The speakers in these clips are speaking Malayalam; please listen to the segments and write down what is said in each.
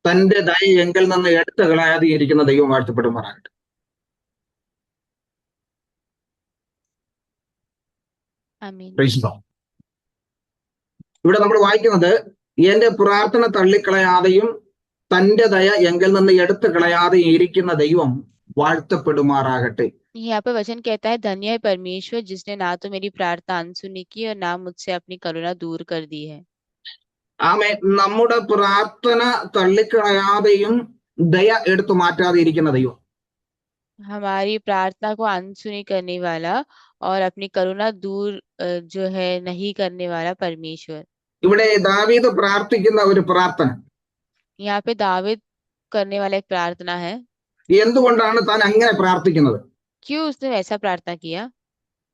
തന്റെ ദയ എങ്കിൽ നിന്ന് എടുത്തു കളയാതെ ഇരിക്കുന്ന ദൈവം വാഴ്ത്തപ്പെടുമാറാകട്ടെ. आमीन। Praise the Lord. ഇവിടെ നമ്മൾ വായിക്കുന്നത് എന്റെ പ്രാർത്ഥന തള്ളിക്കളയാതെയും തന്റെ ദയ എങ്കിൽ നിന്ന് എടുത്തു കളയാതെയും ഇരിക്കുന്ന ദൈവം വാഴ്ത്തപ്പെടുമാറാകട്ടെ. यहाँ पे वचन कहता है, धन्य है परमेश्वर जिसने ना तो मेरी प्रार्थना अनसुनी की और ना मुझसे अपनी करुणा दूर कर दी है। ആമേൻ. നമ്മുടെ പ്രാർത്ഥന തള്ളിക്കളയാതെയും ദയ എടുത്തു മാറ്റാതെ ഇരിക്കുന്ന ദൈവം. हमारी प्रार्थना को अनसुनी करने वाला और अपनी करुणा दूर जो है नहीं करने वाला परमेश्वर। ഇവിടെ ദാവീദ് പ്രാർത്ഥിക്കുന്ന ഒരു പ്രാർത്ഥന. यहाँ पे दाविद करने वाला एक प्रार्थना है। എന്തുകൊണ്ടാണ് താൻ അങ്ങനെ പ്രാർത്ഥിക്കുന്നത്? क्यों उसने वैसा प्रार्थना किया?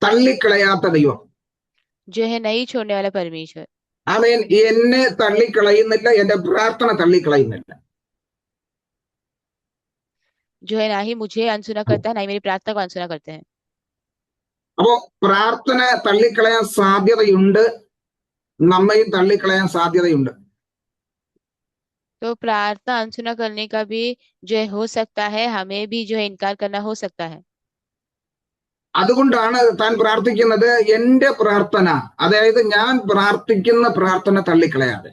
തള്ളിക്കളയാത്ത ദൈവം, जो है नहीं छोड़ने वाला परमेश्वर, ആമേൻ, എന്നെ തള്ളിക്കളയുന്നില്ല, എന്റെ പ്രാർത്ഥന തള്ളിക്കളയുന്നില്ല. जो है ना ही मुझे अनसुना करता है ना ही मेरी प्रार्थना को अनसुना करते हैं। അപ്പോ പ്രാർത്ഥന തള്ളിക്കളയാൻ സാധ്യതയുണ്ട്, നമ്മയും തള്ളിക്കളയാൻ സാധ്യതയുണ്ട്. तो प्रार्थना अनसुना करने का भी जो है हो सकता है, हमें भी जो है इनकार करना हो सकता है। അതുകൊണ്ടാണ് താൻ പ്രാർത്ഥിക്കുന്നത് എന്റെ പ്രാർത്ഥന, അതായത് ഞാൻ പ്രാർത്ഥിക്കുന്ന പ്രാർത്ഥന തള്ളിക്കളയാതെ.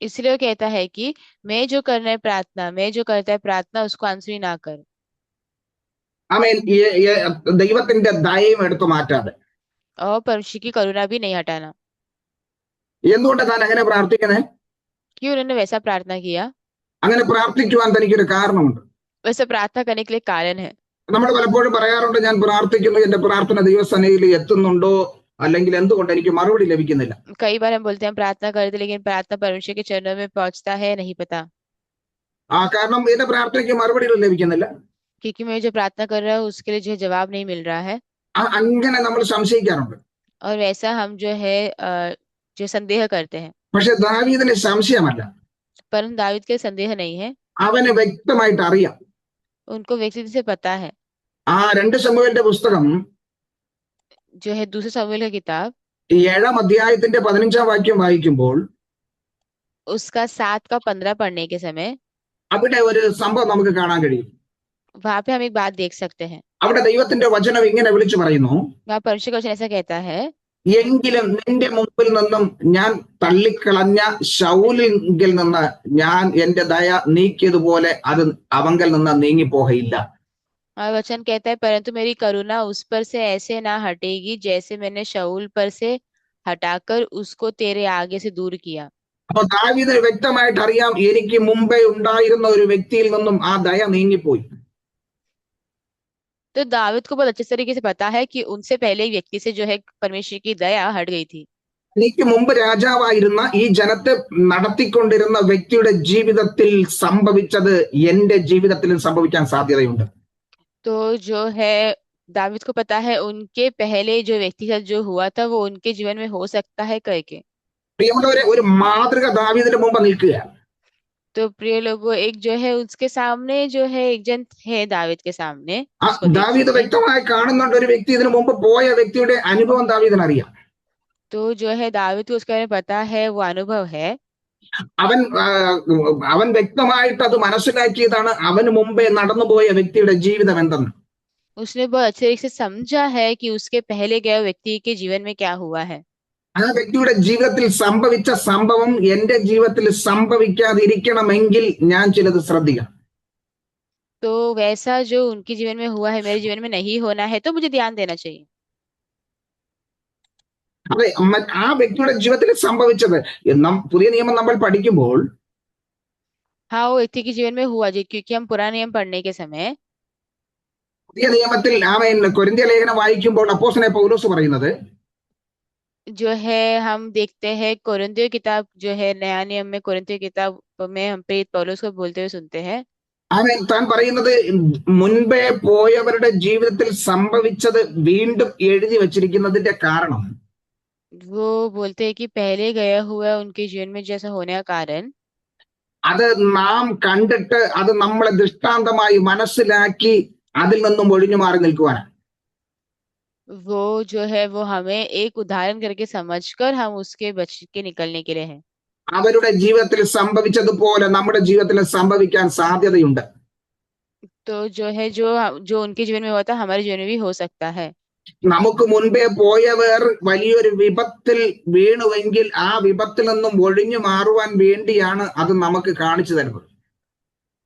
इसलिए वो कहता है कि मैं जो करना है प्रार्थना, मैं जो करता है प्रार्थना उसको अनसुनी ना कर। ആമേൻ. ദൈവത്തിന്റെ ദയയും എടുത്തു മാറ്റാതെ. और परमेश्वर की करुणा भी नहीं हटाना। എന്തുകൊണ്ട് താൻ അങ്ങനെ പ്രാർത്ഥിക്കുന്നത്? क्यों उन्होंने वैसा प्रार्थना किया? അങ്ങനെ പ്രാർത്ഥിക്കുവാൻ തനിക്കൊരു കാരണമുണ്ട്. वैसे प्रार्थना करने के लिए कारण है। നമ്മൾ പലപ്പോഴും പറയാറുണ്ട്, ഞാൻ പ്രാർത്ഥിക്കുന്നു, എന്റെ പ്രാർത്ഥന ദൈവസന്നിധിയിൽ എത്തുന്നുണ്ടോ, അല്ലെങ്കിൽ എന്തുകൊണ്ട് എനിക്ക് മറുപടി ലഭിക്കുന്നില്ല. कई बार हम बोलते हैं प्रार्थना करते, लेकिन प्रार्थना परमेश्वर के चरणों में पहुंचता है नहीं पता। കാരണം എന്റെ പ്രാർത്ഥനയ്ക്ക് മറുപടികൾ ലഭിക്കുന്നില്ല. क्योंकि मैं जो प्रार्थना कर रहा हूँ उसके लिए जो जवाब नहीं मिल रहा है। അങ്ങനെ നമ്മൾ സംശയിക്കാറുണ്ട്. और वैसा हम जो है जो संदेह करते हैं। പക്ഷെ ദാവീദിന് സംശയമല്ല, परंतु दाऊद के संदेह नहीं है, അവന് വ്യക്തമായിട്ട് അറിയാം. उनको व्यक्ति से पता है। 2 ശമൂവേലിന്റെ പുസ്തകം जो है दूसरे शमूएल की किताब 7-ാം അധ്യായത്തിന്റെ 15-ാം വാക്യം വായിക്കുമ്പോൾ उसका 7 का 15 पढ़ने के समय അവിടെ ഒരു സംഭവം നമുക്ക് കാണാൻ കഴിയും. वहां पे हम एक बात देख सकते हैं। അവിടെ ദൈവത്തിന്റെ വചനം ഇങ്ങനെ വിളിച്ചു പറയുന്നു, वहाँ परमेश्वर का वचन ऐसा कहता है, എങ്കിലും നിന്റെ മുമ്പിൽ നിന്നും ഞാൻ തള്ളിക്കളഞ്ഞ ശൗലിങ്കിൽ നിന്ന് ഞാൻ എന്റെ ദയ നീക്കിയതുപോലെ അത് അവങ്കൽ നിന്ന് നീങ്ങിപ്പോകയില്ല. और वचन कहता है, परंतु मेरी करुणा उस पर से ऐसे ना हटेगी जैसे मैंने शाऊल पर से हटाकर उसको तेरे आगे से दूर किया। അപ്പൊ ദാവീദിന് വ്യക്തമായിട്ട് അറിയാം, എനിക്ക് മുമ്പേ ഉണ്ടായിരുന്ന ഒരു വ്യക്തിയിൽ നിന്നും ആ ദയ നീങ്ങിപ്പോയി. तो दाऊद को बहुत अच्छे तरीके से पता है कि उनसे पहले एक व्यक्ति से जो है परमेश्वर की दया हट गई थी। എനിക്ക് മുമ്പ് രാജാവായിരുന്ന ഈ ജനത്തെ നടത്തിക്കൊണ്ടിരുന്ന വ്യക്തിയുടെ ജീവിതത്തിൽ സംഭവിച്ചത് എന്റെ ജീവിതത്തിലും സംഭവിക്കാൻ സാധ്യതയുണ്ട്. तो जो है दाऊद को पता है उनके पहले जो व्यक्ति का जो हुआ था वो उनके जीवन में हो सकता है करके। പ്രിയമുള്ളവരെ, ഒരു മാതൃക ദാവീദിന്റെ മുമ്പ് നിൽക്കുക. तो प्रिय लोगों, एक जो है उसके सामने जो है एक जन है दाऊद के सामने, उसको देख ദാവീദ് सकते हैं। വ്യക്തമായി കാണുന്നുണ്ട്, ഒരു വ്യക്തി ഇതിനു മുമ്പ് പോയ വ്യക്തിയുടെ അനുഭവം ദാവീദിന് അറിയാം. तो जो है दाऊद को उसके बारे में पता है, वो अनुभव है। അവൻ വ്യക്തമായിട്ട് അത് മനസ്സിലാക്കിയതാണ് അവന് മുമ്പേ നടന്നുപോയ വ്യക്തിയുടെ ജീവിതം എന്തെന്ന്. उसने बहुत अच्छे तरीके से समझा है कि उसके पहले गए व्यक्ति के जीवन में क्या हुआ है। ആ വ്യക്തിയുടെ ജീവിതത്തിൽ സംഭവിച്ച സംഭവം എന്റെ ജീവിതത്തിൽ സംഭവിക്കാതിരിക്കണമെങ്കിൽ ഞാൻ ചിലത് ശ്രദ്ധിക്കണം. तो वैसा जो उनके जीवन में हुआ है मेरे जीवन में नहीं होना है, तो मुझे ध्यान देना चाहिए। അതെ, ആ വ്യക്തിയുടെ ജീവിതത്തിൽ സംഭവിച്ചത് പുതിയ നിയമം നമ്മൾ പഠിക്കുമ്പോൾ हाँ, वो व्यक्ति के जीवन में हुआ जी, क्योंकि हम पुराना नियम पढ़ने के समय പുതിയ നിയമത്തിൽ കൊരിന്ത്യ ലേഖനം വായിക്കുമ്പോൾ അപ്പോസ്തലനായ പൗലോസ് പറയുന്നത്, जो है हम देखते हैं कोरिन्थियों किताब जो है नया नियम में कोरिन्थियों किताब में हम प्रेरित पौलुस को बोलते हुए सुनते हैं। താൻ പറയുന്നത് മുൻപേ പോയവരുടെ ജീവിതത്തിൽ സംഭവിച്ചത് വീണ്ടും എഴുതി വച്ചിരിക്കുന്നതിന്റെ കാരണം वो बोलते हैं कि पहले गया हुआ उनके जीवन में जैसा होने का कारण അത് നാം കണ്ടിട്ട് അത് നമ്മളെ ദൃഷ്ടാന്തമായി മനസ്സിലാക്കി അതിൽ നിന്നും ഒഴിഞ്ഞു മാറി നിൽക്കുവാനാണ്. वो जो है वो हमें एक उदाहरण करके समझकर हम उसके बच के निकलने के लिए है। അവരുടെ ജീവിതത്തിൽ സംഭവിച്ചതുപോലെ നമ്മുടെ ജീവിതത്തിൽ സംഭവിക്കാൻ സാധ്യതയുണ്ട്. तो जो है जो उनके जीवन में हुआ था हमारे जीवन में भी हो सकता है. നമുക്ക് മുൻപേ പോയവർ വലിയൊരു വിപത്തിൽ വീണുവെങ്കിൽ ആ വിപത്തിൽ നിന്നും ഒഴിഞ്ഞു മാറുവാൻ വേണ്ടിയാണ് അത് നമുക്ക് കാണിച്ചു തരുന്നത്.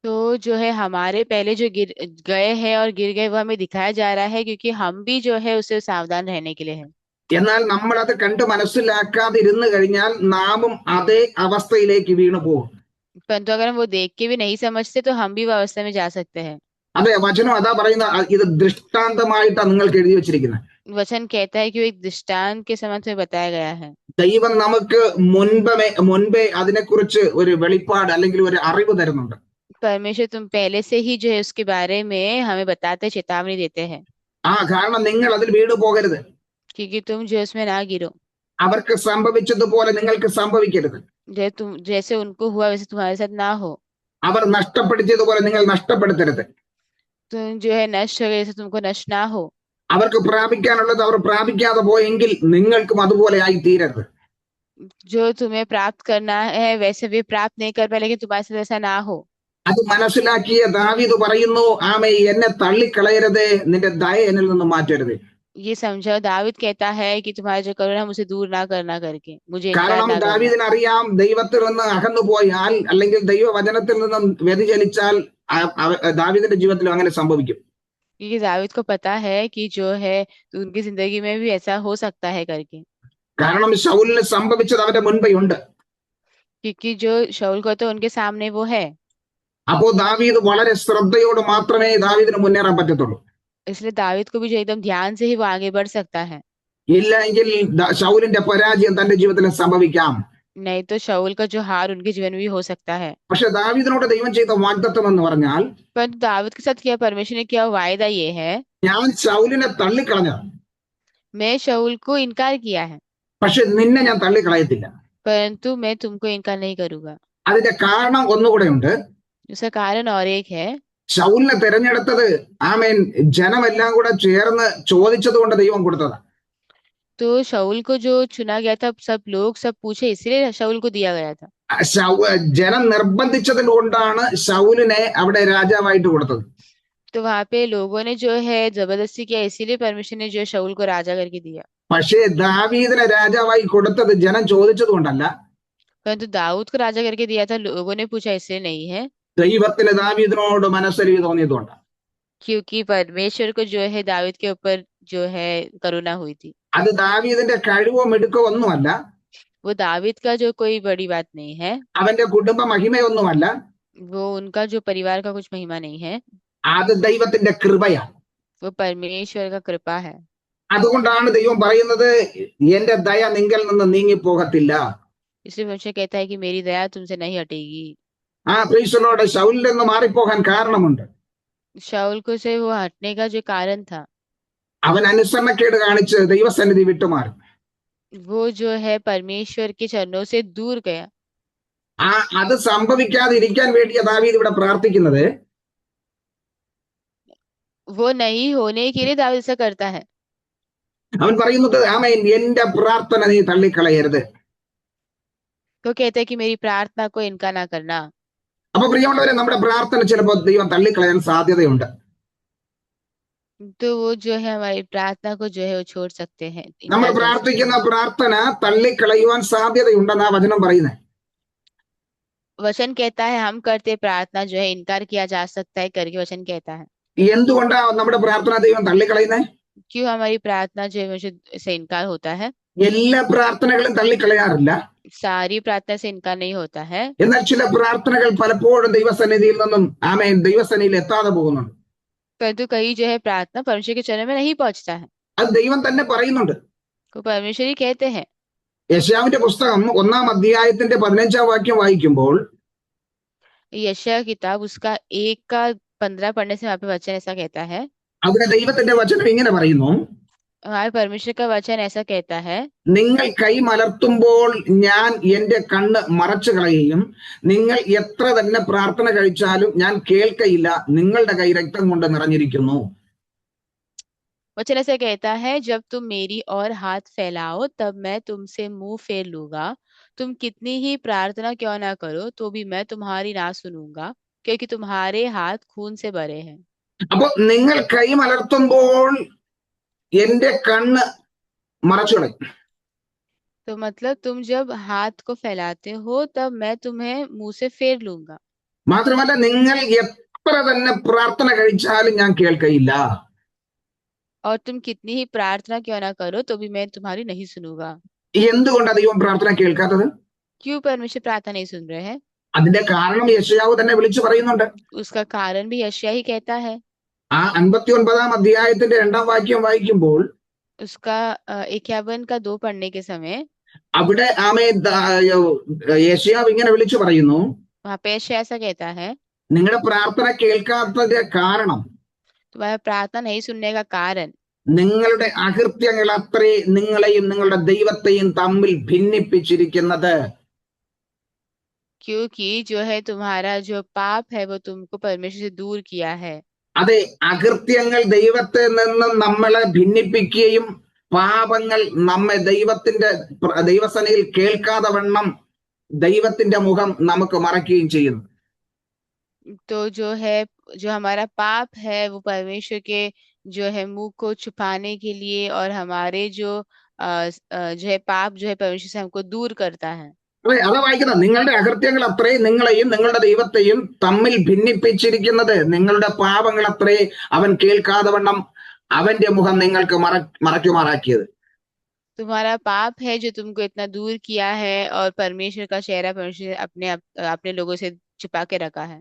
तो जो है हमारे पहले जो गिर गए हैं और गिर गए वो हमें दिखाया जा रहा है क्योंकि हम भी जो है उससे सावधान रहने के लिए है. എന്നാൽ നമ്മൾ അത് കണ്ട് മനസ്സിലാക്കാതിരുന്നു കഴിഞ്ഞാൽ നാമും അതേ അവസ്ഥയിലേക്ക് വീണു പോകും. परंतु अगर हम वो देख के भी नहीं समझते तो हम भी वो अवस्था में जा सकते हैं. അതെ, വചനം അതാ പറയുന്ന, ഇത് ദൃഷ്ടാന്തമായിട്ടാണ് നിങ്ങൾക്ക് എഴുതി വെച്ചിരിക്കുന്നത്. वचन कहता है कि वो एक दृष्टांत के संबंध में बताया गया है. ദൈവം നമുക്ക് മുൻപേ അതിനെക്കുറിച്ച് ഒരു വെളിപ്പാട് അല്ലെങ്കിൽ ഒരു അറിവ് തരുന്നുണ്ട്. परमेश्वर तुम पहले से ही जो है उसके बारे में हमें बताते चेतावनी देते हैं കാരണം നിങ്ങൾ അതിൽ വീണു പോകരുത്. क्योंकि तुम जो है उसमें ना गिरो. അവർക്ക് സംഭവിച്ചതുപോലെ നിങ്ങൾക്ക് സംഭവിക്കരുത്. तुम जैसे उनको हुआ वैसे तुम्हारे साथ ना हो. അവർ നഷ്ടപ്പെടുത്തിയതുപോലെ നിങ്ങൾ നഷ്ടപ്പെടുത്തരുത്. तुम जो है नष्ट हो गए जैसे तुमको नष्ट ना हो. അവർക്ക് പ്രാപിക്കാനുള്ളത് അവർ പ്രാപിക്കാതെ പോയെങ്കിൽ നിങ്ങൾക്കും അതുപോലെ ആയി തീരരുത്. जो तुम्हें प्राप्त करना है वैसे भी प्राप्त नहीं कर पाए लेकिन तुम्हारे साथ ऐसा ना हो. അത് മനസ്സിലാക്കിയ ദാവീദ് പറയുന്നു, ആമേ എന്നെ തള്ളിക്കളയരുതേ, നിന്റെ ദയ എന്നിൽ നിന്ന് മാറ്റരുത്. ये समझो दाविद कहता है कि तुम्हारा जो करुणा मुझे दूर ना करना करके मुझे इनकार കാരണം ना करना. ദാവീദിന് അറിയാം, ദൈവത്തിൽ നിന്ന് അകന്നു പോയാൽ അല്ലെങ്കിൽ ദൈവവചനത്തിൽ നിന്നും വ്യതിചലിച്ചാൽ ദാവീദിന്റെ ജീവിതത്തിലും അങ്ങനെ സംഭവിക്കും. क्योंकि दाविद को पता है कि जो है उनकी जिंदगी में भी ऐसा हो सकता है करके. കാരണം ശൗലിന് സംഭവിച്ചത് അവന്റെ മുൻപേ ഉണ്ട്. क्योंकि जो शाऊल को तो उनके सामने वो है. അപ്പോ ദാവീദ് വളരെ ശ്രദ്ധയോട് മാത്രമേ ദാവീദിന് മുന്നേറാൻ പറ്റത്തുള്ളൂ. इसलिए दाविद को भी जो एकदम ध्यान से ही वो आगे बढ़ सकता है. ഇല്ലെങ്കിൽ ശൗലിന്റെ പരാജയം തന്റെ ജീവിതത്തിൽ സംഭവിക്കാം. नहीं तो शाऊल का जो हार उनके जीवन में भी हो सकता है. പക്ഷെ ദാവീദിനോട് ദൈവം ചെയ്ത വാഗ്ദത്തം എന്ന് പറഞ്ഞാൽ, परंतु दाविद के साथ किया परमेश्वर ने किया वायदा ये है, ഞാൻ ശൗലിനെ തള്ളിക്കളഞ്ഞ, मैं शाऊल को इनकार किया है പക്ഷെ നിന്നെ ഞാൻ തള്ളിക്കളയത്തില്ല. परंतु मैं तुमको इनकार नहीं करूंगा. അതിന്റെ കാരണം ഒന്നുകൂടെ ഉണ്ട്. उसका कारण और एक है. ശൗലിനെ തിരഞ്ഞെടുത്തത് ആമേൻ ജനമെല്ലാം കൂടെ ചേർന്ന് ചോദിച്ചത് കൊണ്ട് ദൈവം കൊടുത്തതാ. तो शाऊल को जो चुना गया था सब लोग सब पूछे इसलिए शाऊल को दिया गया था. ജനം നിർബന്ധിച്ചത് കൊണ്ടാണ് ശൗലിനെ അവിടെ രാജാവായിട്ട് കൊടുത്തത്. तो वहां पे लोगों ने जो है जबरदस्ती किया इसीलिए परमेश्वर ने जो शाऊल को राजा करके दिया. പക്ഷേ ദാവീദിനെ രാജാവായി കൊടുത്തത് ജനം ചോദിച്ചത് കൊണ്ടല്ല. परंतु दाऊद को राजा करके दिया था लोगों ने पूछा इसलिए नहीं है. ദൈവത്തിന് ദാവീദിനോട് മനസ്സലിവ് തോന്നിയതുകൊണ്ടാണ്. क्योंकि परमेश्वर को जो है दाऊद के ऊपर जो है करुणा हुई थी. അത് ദാവീദിന്റെ കഴിവോ മിടുക്കോ ഒന്നുമല്ല. वो दाऊद का जो कोई बड़ी बात नहीं है. അവന്റെ കുടുംബ മഹിമയൊന്നുമല്ല. वो उनका जो परिवार का कुछ महिमा नहीं है. അത് ദൈവത്തിന്റെ കൃപയാണ്. वो परमेश्वर का कृपा है. അതുകൊണ്ടാണ് ദൈവം പറയുന്നത്, എന്റെ ദയ നിങ്കിൽ നിന്ന് നീങ്ങിപ്പോകത്തില്ല. इसलिए परमेश्वर कहता है कि मेरी दया तुमसे नहीं हटेगी. പ്രീശലോട് ശൗലിൽ നിന്ന് മാറിപ്പോകാൻ കാരണമുണ്ട്. शाऊल को से वो हटने का जो कारण था, അവൻ അനുസരണക്കേട് കാണിച്ച് ദൈവസന്നിധി വിട്ടുമാറി. वो जो है परमेश्वर के चरणों से दूर गया. അത് സംഭവിക്കാതിരിക്കാൻ വേണ്ടിയാ ദാവീദ് ഇവിടെ പ്രാർത്ഥിക്കുന്നത്. वो नहीं होने के लिए दाऊद ऐसा करता है. അവൻ പറയുന്നത്, ആമേൻ എന്റെ പ്രാർത്ഥന നീ തള്ളിക്കളയരുത്. वो कहता है कि मेरी प्रार्थना को इनकार ना करना. അപ്പൊ പ്രിയമുള്ളവരെ, നമ്മുടെ പ്രാർത്ഥന ചിലപ്പോൾ ദൈവം തള്ളിക്കളയാൻ സാധ്യതയുണ്ട്. तो वो जो है हमारी प्रार्थना को जो है वो छोड़ सकते हैं. നമ്മൾ പ്രാർത്ഥിക്കുന്ന പ്രാർത്ഥന തള്ളിക്കളയുവാൻ സാധ്യതയുണ്ടെന്നാ വചനം പറയുന്നത്. वचन कहता है हम करते प्रार्थना जो है इनकार किया जा सकता है करके वचन कहता है. എന്തുകൊണ്ടാ നമ്മുടെ പ്രാർത്ഥന ദൈവം തള്ളിക്കളയുന്നത്? क्यों हमारी प्रार्थना जो है से इनकार होता है? എല്ലാ പ്രാർത്ഥനകളും തള്ളിക്കളയാറില്ല. सारी प्रार्थना से इनकार नहीं होता है. എന്നാൽ ചില പ്രാർത്ഥനകൾ പലപ്പോഴും ദൈവസന്നിധിയിൽ നിന്നും ആമേൻ ദൈവസന്നിധിയിൽ എത്താതെ പോകുന്നുണ്ട്. परंतु कई जो है प्रार्थना परमेश्वर के चरण में नहीं पहुंचता है. അത് ദൈവം തന്നെ പറയുന്നുണ്ട്. तो परमेश्वर ही कहते हैं. യെശയ്യാവിന്റെ പുസ്തകം 1-ാം അധ്യായത്തിന്റെ 15-ാം വാക്യം വായിക്കുമ്പോൾ, यशायाह किताब उसका 1:15 पढ़ने से वहां पे वचन ऐसा कहता है. അവിടെ ദൈവത്തിന്റെ വചനം ഇങ്ങനെ പറയുന്നു, हमारे परमेश्वर का वचन ऐसा कहता है, നിങ്ങൾ കൈ മലർത്തുമ്പോൾ ഞാൻ എന്റെ കണ്ണ് മറച്ചു കളയുകയും നിങ്ങൾ എത്ര തന്നെ പ്രാർത്ഥന കഴിച്ചാലും ഞാൻ കേൾക്കയില്ല, നിങ്ങളുടെ കൈ രക്തം കൊണ്ട് നിറഞ്ഞിരിക്കുന്നു. वचन ऐसा कहता है, जब तुम मेरी ओर हाथ फैलाओ तब मैं तुमसे मुंह फेर लूंगा, तुम कितनी ही प्रार्थना क्यों ना करो तो भी मैं तुम्हारी ना सुनूंगा, क्योंकि तुम्हारे हाथ खून से भरे हैं। അപ്പൊ നിങ്ങൾ കൈ മലർത്തുമ്പോൾ എന്റെ കണ്ണ് മറച്ചു കളയും. तो मतलब तुम जब हाथ को फैलाते हो तब मैं तुम्हें मुंह से फेर लूंगा। മാത്രമല്ല നിങ്ങൾ എത്ര തന്നെ പ്രാർത്ഥന കഴിച്ചാലും ഞാൻ കേൾക്കയില്ല. और तुम कितनी ही प्रार्थना क्यों ना करो तो भी मैं तुम्हारी नहीं सुनूंगा। എന്തുകൊണ്ടാണ് ദൈവം പ്രാർത്ഥന കേൾക്കാത്തത്? क्यों परमेश्वर प्रार्थना नहीं सुन रहे हैं? അതിന്റെ കാരണം യെശയ്യാവ് തന്നെ വിളിച്ചു പറയുന്നുണ്ട്. उसका कारण भी यशायाह ही कहता है। ആ 59 അധ്യായത്തിന്റെ 2 വാക്യം വായിക്കുമ്പോൾ उसका 51 का 2 पढ़ने के समय അവിടെ യെശയ്യാവ് ഇങ്ങനെ വിളിച്ചു പറയുന്നു, वहां पे यशायाह ऐसा कहता है, നിങ്ങളുടെ പ്രാർത്ഥന കേൾക്കാത്തതിന്റെ കാരണം तुम्हारा प्रार्थना नहीं सुनने का कारण നിങ്ങളുടെ അകൃത്യങ്ങൾ അത്രേ നിങ്ങളെയും നിങ്ങളുടെ ദൈവത്തെയും തമ്മിൽ ഭിന്നിപ്പിച്ചിരിക്കുന്നത്. क्योंकि जो है तुम्हारा जो पाप है वो तुमको परमेश्वर से दूर किया है। അതെ, അകൃത്യങ്ങൾ ദൈവത്തിൽ നിന്ന് നമ്മളെ ഭിന്നിപ്പിക്കുകയും പാപങ്ങൾ നമ്മെ ദൈവസനയിൽ കേൾക്കാതെ വണ്ണം ദൈവത്തിന്റെ മുഖം നമുക്ക് മറയ്ക്കുകയും ചെയ്യുന്നു. तो जो है, जो हमारा पाप है वो परमेश्वर के जो है मुंह को छुपाने के लिए, और हमारे जो है पाप जो है परमेश्वर से हमको दूर करता है। അതെ, അതാ വായിക്കുന്നത്, നിങ്ങളുടെ അകൃത്യങ്ങൾ അത്രേ നിങ്ങളെയും നിങ്ങളുടെ ദൈവത്തെയും തമ്മിൽ ഭിന്നിപ്പിച്ചിരിക്കുന്നത്. നിങ്ങളുടെ പാപങ്ങൾ അത്രേ അവൻ കേൾക്കാതെ വണ്ണം അവന്റെ മുഖം നിങ്ങൾക്ക് മറയ്ക്കുമാറാക്കിയത്. तुम्हारा पाप है जो तुमको इतना दूर किया है, और परमेश्वर का चेहरा परमेश्वर अपने लोगों से छुपा के रखा है।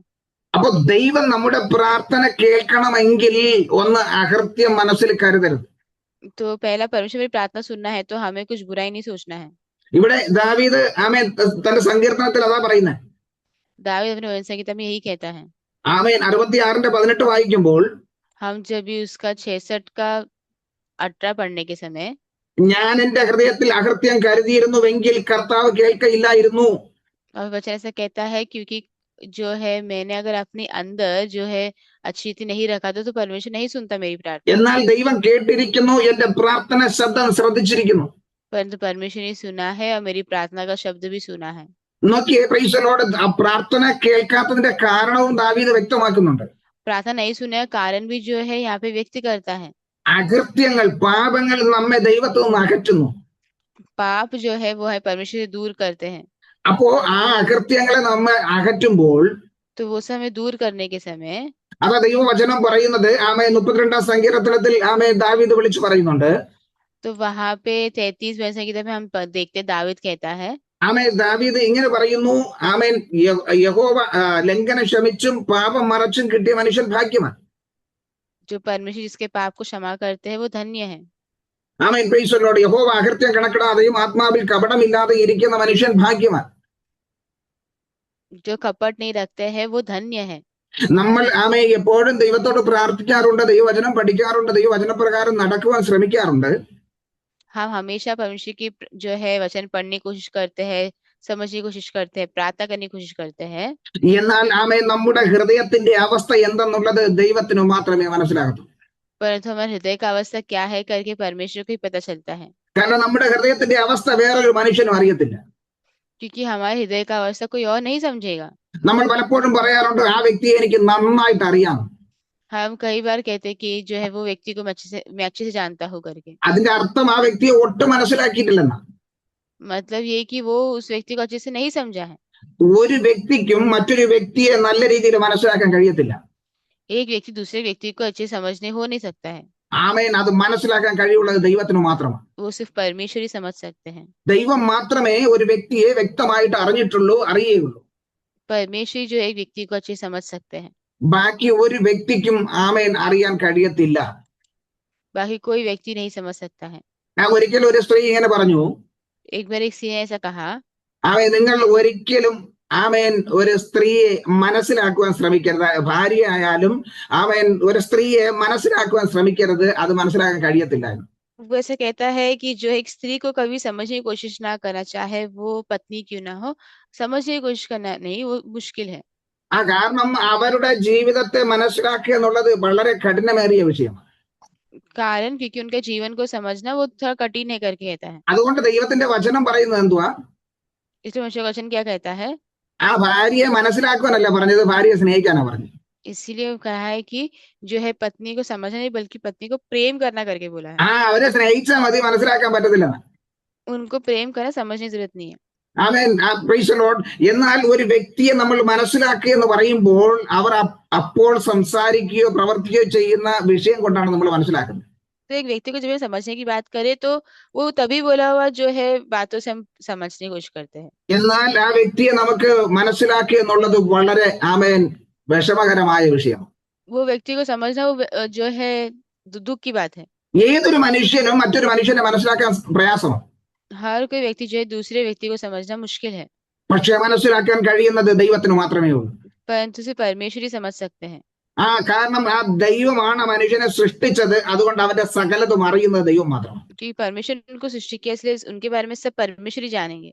അപ്പൊ ദൈവം നമ്മുടെ പ്രാർത്ഥന കേൾക്കണമെങ്കിൽ ഒന്ന് അകൃത്യം മനസ്സിൽ കരുതരുത്. तो पहला, परमेश्वर मेरी प्रार्थना सुनना है तो हमें कुछ बुराई नहीं सोचना है। ഇവിടെ ദാവീദ് ആമേൻ തന്റെ സങ്കീർത്തനത്തിൽ അതാ പറയുന്നത്. दाऊद अपने भजन संहिता में यही कहता है। ആമേൻ 66:18 വായിക്കുമ്പോൾ, हम जब भी उसका 66 का 18 पढ़ने के समय, ഞാൻ എന്റെ ഹൃദയത്തിൽ അകൃത്യം കരുതിയിരുന്നുവെങ്കിൽ കർത്താവ് കേൾക്കയില്ലായിരുന്നു. और वचन ऐसा कहता है, क्योंकि जो है मैंने अगर अपने अंदर जो है अच्छी रीति नहीं रखा तो परमेश्वर नहीं सुनता मेरी प्रार्थना। എന്നാൽ ദൈവം കേട്ടിരിക്കുന്നു, എന്റെ പ്രാർത്ഥന ശബ്ദം ശ്രദ്ധിച്ചിരിക്കുന്നു. परंतु परमेश्वर ने सुना है और मेरी प्रार्थना का शब्द भी सुना है। നോക്കിയേ, പ്രൈസ് ദി ലോർഡ്, ആ പ്രാർത്ഥന കേൾക്കാത്തതിന്റെ കാരണവും ദാവീദ് വ്യക്തമാക്കുന്നുണ്ട്. प्रार्थना नहीं सुनने का कारण भी जो है यहाँ पे व्यक्त करता है। അകൃത്യങ്ങൾ, പാപങ്ങൾ നമ്മെ ദൈവത്തിൽ നിന്ന് അകറ്റുന്നു. पाप जो है वो है परमेश्वर से दूर करते हैं। അപ്പോ ആ അകൃത്യങ്ങളെ നമ്മെ അകറ്റുമ്പോൾ तो वो समय दूर करने के समय അതാ ദൈവവചനം പറയുന്നത്. ആമേ 32 സങ്കീർത്തനത്തിൽ ആമേ ദാവീദ് വിളിച്ചു പറയുന്നുണ്ട്. तो वहां पे 33 वचन संहिता में हम देखते दाऊद कहता है, ആമേ ദാവീദ് ഇങ്ങനെ പറയുന്നു, ആമേൻ, യഹോവ ലംഘനം ക്ഷമിച്ചും പാപം മറച്ചും കിട്ടിയ മനുഷ്യൻ ഭാഗ്യവാൻ. जो परमेश्वर जिसके पाप को क्षमा करते हैं वो धन्य है। Amen, praise the Lord. യഹോവ അകൃത്യം കണക്കിടാതെയും ആത്മാവിൽ കപടമില്ലാതെ ഇരിക്കുന്ന മനുഷ്യൻ ഭാഗ്യവാൻ. जो कपट नहीं रखते हैं वो धन्य है। നമ്മൾ ആമേ എപ്പോഴും ദൈവത്തോട് പ്രാർത്ഥിക്കാറുണ്ട്, ദൈവവചനം പഠിക്കാറുണ്ട്, ദൈവവചനപ്രകാരം നടക്കുവാൻ ശ്രമിക്കാറുണ്ട്. हम हमेशा परमेश्वर की जो है वचन पढ़ने की कोशिश करते हैं, समझने की कोशिश करते हैं, प्रार्थना करने की कोशिश करते हैं। എന്നാൽ ആമേ നമ്മുടെ ഹൃദയത്തിന്റെ അവസ്ഥ എന്തെന്നുള്ളത് ദൈവത്തിന് മാത്രമേ മനസ്സിലാകൂ. परंतु हमारे हृदय का अवस्था क्या है करके परमेश्वर को ही पता चलता है। കാരണം നമ്മുടെ ഹൃദയത്തിന്റെ അവസ്ഥ വേറൊരു മനുഷ്യനും അറിയത്തില്ല. क्योंकि हमारे हृदय का अवस्था कोई और नहीं समझेगा। നമ്മൾ പലപ്പോഴും പറയാറുണ്ട്, ആ വ്യക്തിയെ എനിക്ക് നന്നായിട്ട് അറിയാം. हम कई बार कहते हैं कि जो है वो व्यक्ति को मैं अच्छे से जानता हूँ करके। അതിന്റെ അർത്ഥം ആ വ്യക്തിയെ ഒട്ടും മനസ്സിലാക്കിയിട്ടില്ലെന്ന. मतलब ये कि वो उस व्यक्ति को अच्छे से नहीं समझा है। ഒരു വ്യക്തിക്കും മറ്റൊരു വ്യക്തിയെ നല്ല രീതിയിൽ മനസ്സിലാക്കാൻ കഴിയത്തില്ല. एक व्यक्ति दूसरे व्यक्ति को अच्छे समझने हो नहीं सकता है। ആമേൻ, അത് മനസ്സിലാക്കാൻ കഴിവുള്ളത് ദൈവത്തിന് മാത്രമാണ്. वो सिर्फ परमेश्वर ही समझ सकते हैं। ദൈവം മാത്രമേ ഒരു വ്യക്തിയെ വ്യക്തമായിട്ട് അറിയുകയുള്ളൂ. परमेश्वर जो एक व्यक्ति को अच्छे समझ सकते हैं, ബാക്കി ഒരു വ്യക്തിക്കും ആമേൻ അറിയാൻ കഴിയത്തില്ല. बाकी कोई व्यक्ति नहीं समझ सकता है। ഒരിക്കലും ഒരു സ്ത്രീ ഇങ്ങനെ പറഞ്ഞു, एक बार एक स्त्री ने ऐसा कहा, ആമേൻ, നിങ്ങൾ ഒരിക്കലും ആമേൻ ഒരു സ്ത്രീയെ മനസ്സിലാക്കുവാൻ ശ്രമിക്കരുത്. ഭാര്യ ആയാലും ആമേൻ ഒരു സ്ത്രീയെ മനസ്സിലാക്കുവാൻ ശ്രമിക്കരുത്, അത് മനസ്സിലാക്കാൻ കഴിയത്തില്ല. वो ऐसा कहता है कि जो एक स्त्री को कभी समझने की कोशिश ना करना, चाहे वो पत्नी क्यों ना हो, समझने की कोशिश करना नहीं, वो मुश्किल है। ആ കാരണം അവരുടെ ജീവിതത്തെ മനസ്സിലാക്കുക എന്നുള്ളത് വളരെ കഠിനമേറിയ വിഷയമാണ്. कारण क्योंकि उनके जीवन को समझना वो थोड़ा कठिन है करके कहता है। അതുകൊണ്ട് ദൈവത്തിന്റെ വചനം പറയുന്നത് എന്തുവാ? इसलिए मनुष्य का वचन क्या कहता है? ആ ഭാര്യയെ മനസ്സിലാക്കുവാനല്ല പറഞ്ഞത്, ഭാര്യയെ സ്നേഹിക്കാനാ പറഞ്ഞത്. इसीलिए वो कहा है कि जो है पत्नी को समझना नहीं बल्कि पत्नी को प्रेम करना करके बोला है। ആ അവരെ സ്നേഹിച്ചാൽ മതി, മനസ്സിലാക്കാൻ പറ്റത്തില്ല. उनको प्रेम करना समझने की जरूरत नहीं है। ആമേൻ. Praise the lord. എന്നാൽ ഒരു വ്യക്തിയെ നമ്മൾ മനസ്സിലാക്കുക എന്ന് പറയുമ്പോൾ അവർ അപ്പോൾ സംസാരിക്കുകയോ പ്രവർത്തിക്കുകയോ ചെയ്യുന്ന വിഷയം കൊണ്ടാണ് നമ്മൾ മനസ്സിലാക്കുന്നത്. तो एक व्यक्ति को जब हम समझने की बात करें तो वो तभी बोला हुआ जो है बातों से हम समझने की कोशिश करते हैं। എന്നാൽ ആ വ്യക്തിയെ നമുക്ക് മനസ്സിലാക്കുക എന്നുള്ളത് വളരെ ആമേൻ വിഷമകരമായ വിഷയം. वो व्यक्ति को समझना वो जो है दुख की बात है। ഏതൊരു മനുഷ്യനും മറ്റൊരു മനുഷ്യനെ മനസ്സിലാക്കാൻ പ്രയാസമാണ്. हर कोई व्यक्ति जो है दूसरे व्यक्ति को समझना मुश्किल है, പക്ഷെ മനസ്സിലാക്കാൻ കഴിയുന്നത് ദൈവത്തിന് മാത്രമേ ഉള്ളൂ. परंतु सिर्फ परमेश्वर ही समझ सकते हैं। കാരണം ആ ദൈവമാണ് മനുഷ്യനെ സൃഷ്ടിച്ചത്, അതുകൊണ്ട് അവന്റെ സകലതും അറിയുന്നത് ദൈവം മാത്രമാണ്. क्योंकि परमेश्वर ने उनको सृष्टि किया इसलिए उनके बारे में सब परमेश्वर ही जानेंगे।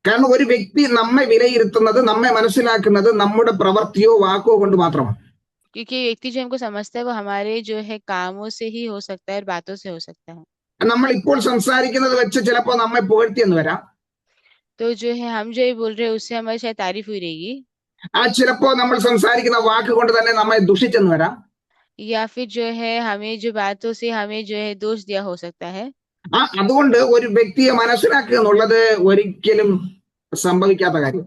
കാരണം ഒരു വ്യക്തി നമ്മെ വിലയിരുത്തുന്നത്, നമ്മെ മനസ്സിലാക്കുന്നത് നമ്മുടെ പ്രവൃത്തിയോ വാക്കോ കൊണ്ട് മാത്രമാണ്. क्योंकि व्यक्ति जो हमको समझता है वो हमारे जो है कामों से ही हो सकता है और बातों से हो सकता है। നമ്മൾ ഇപ്പോൾ സംസാരിക്കുന്നത് വെച്ച് ചിലപ്പോൾ നമ്മെ പുകഴ്ത്തിയെന്ന് വരാം. तो जो है हम जो ये बोल रहे हैं उससे हमारी शायद तारीफ हुई रहेगी, ചിലപ്പോ നമ്മൾ സംസാരിക്കുന്ന വാക്ക് കൊണ്ട് തന്നെ നമ്മെ ദുഷിച്ചെന്ന് വരാം. या फिर जो है हमें जो बातों से हमें जो है दोष दिया हो सकता है। അതുകൊണ്ട് ഒരു വ്യക്തിയെ മനസ്സിലാക്കുക എന്നുള്ളത് ഒരിക്കലും സംഭവിക്കാത്ത കാര്യം.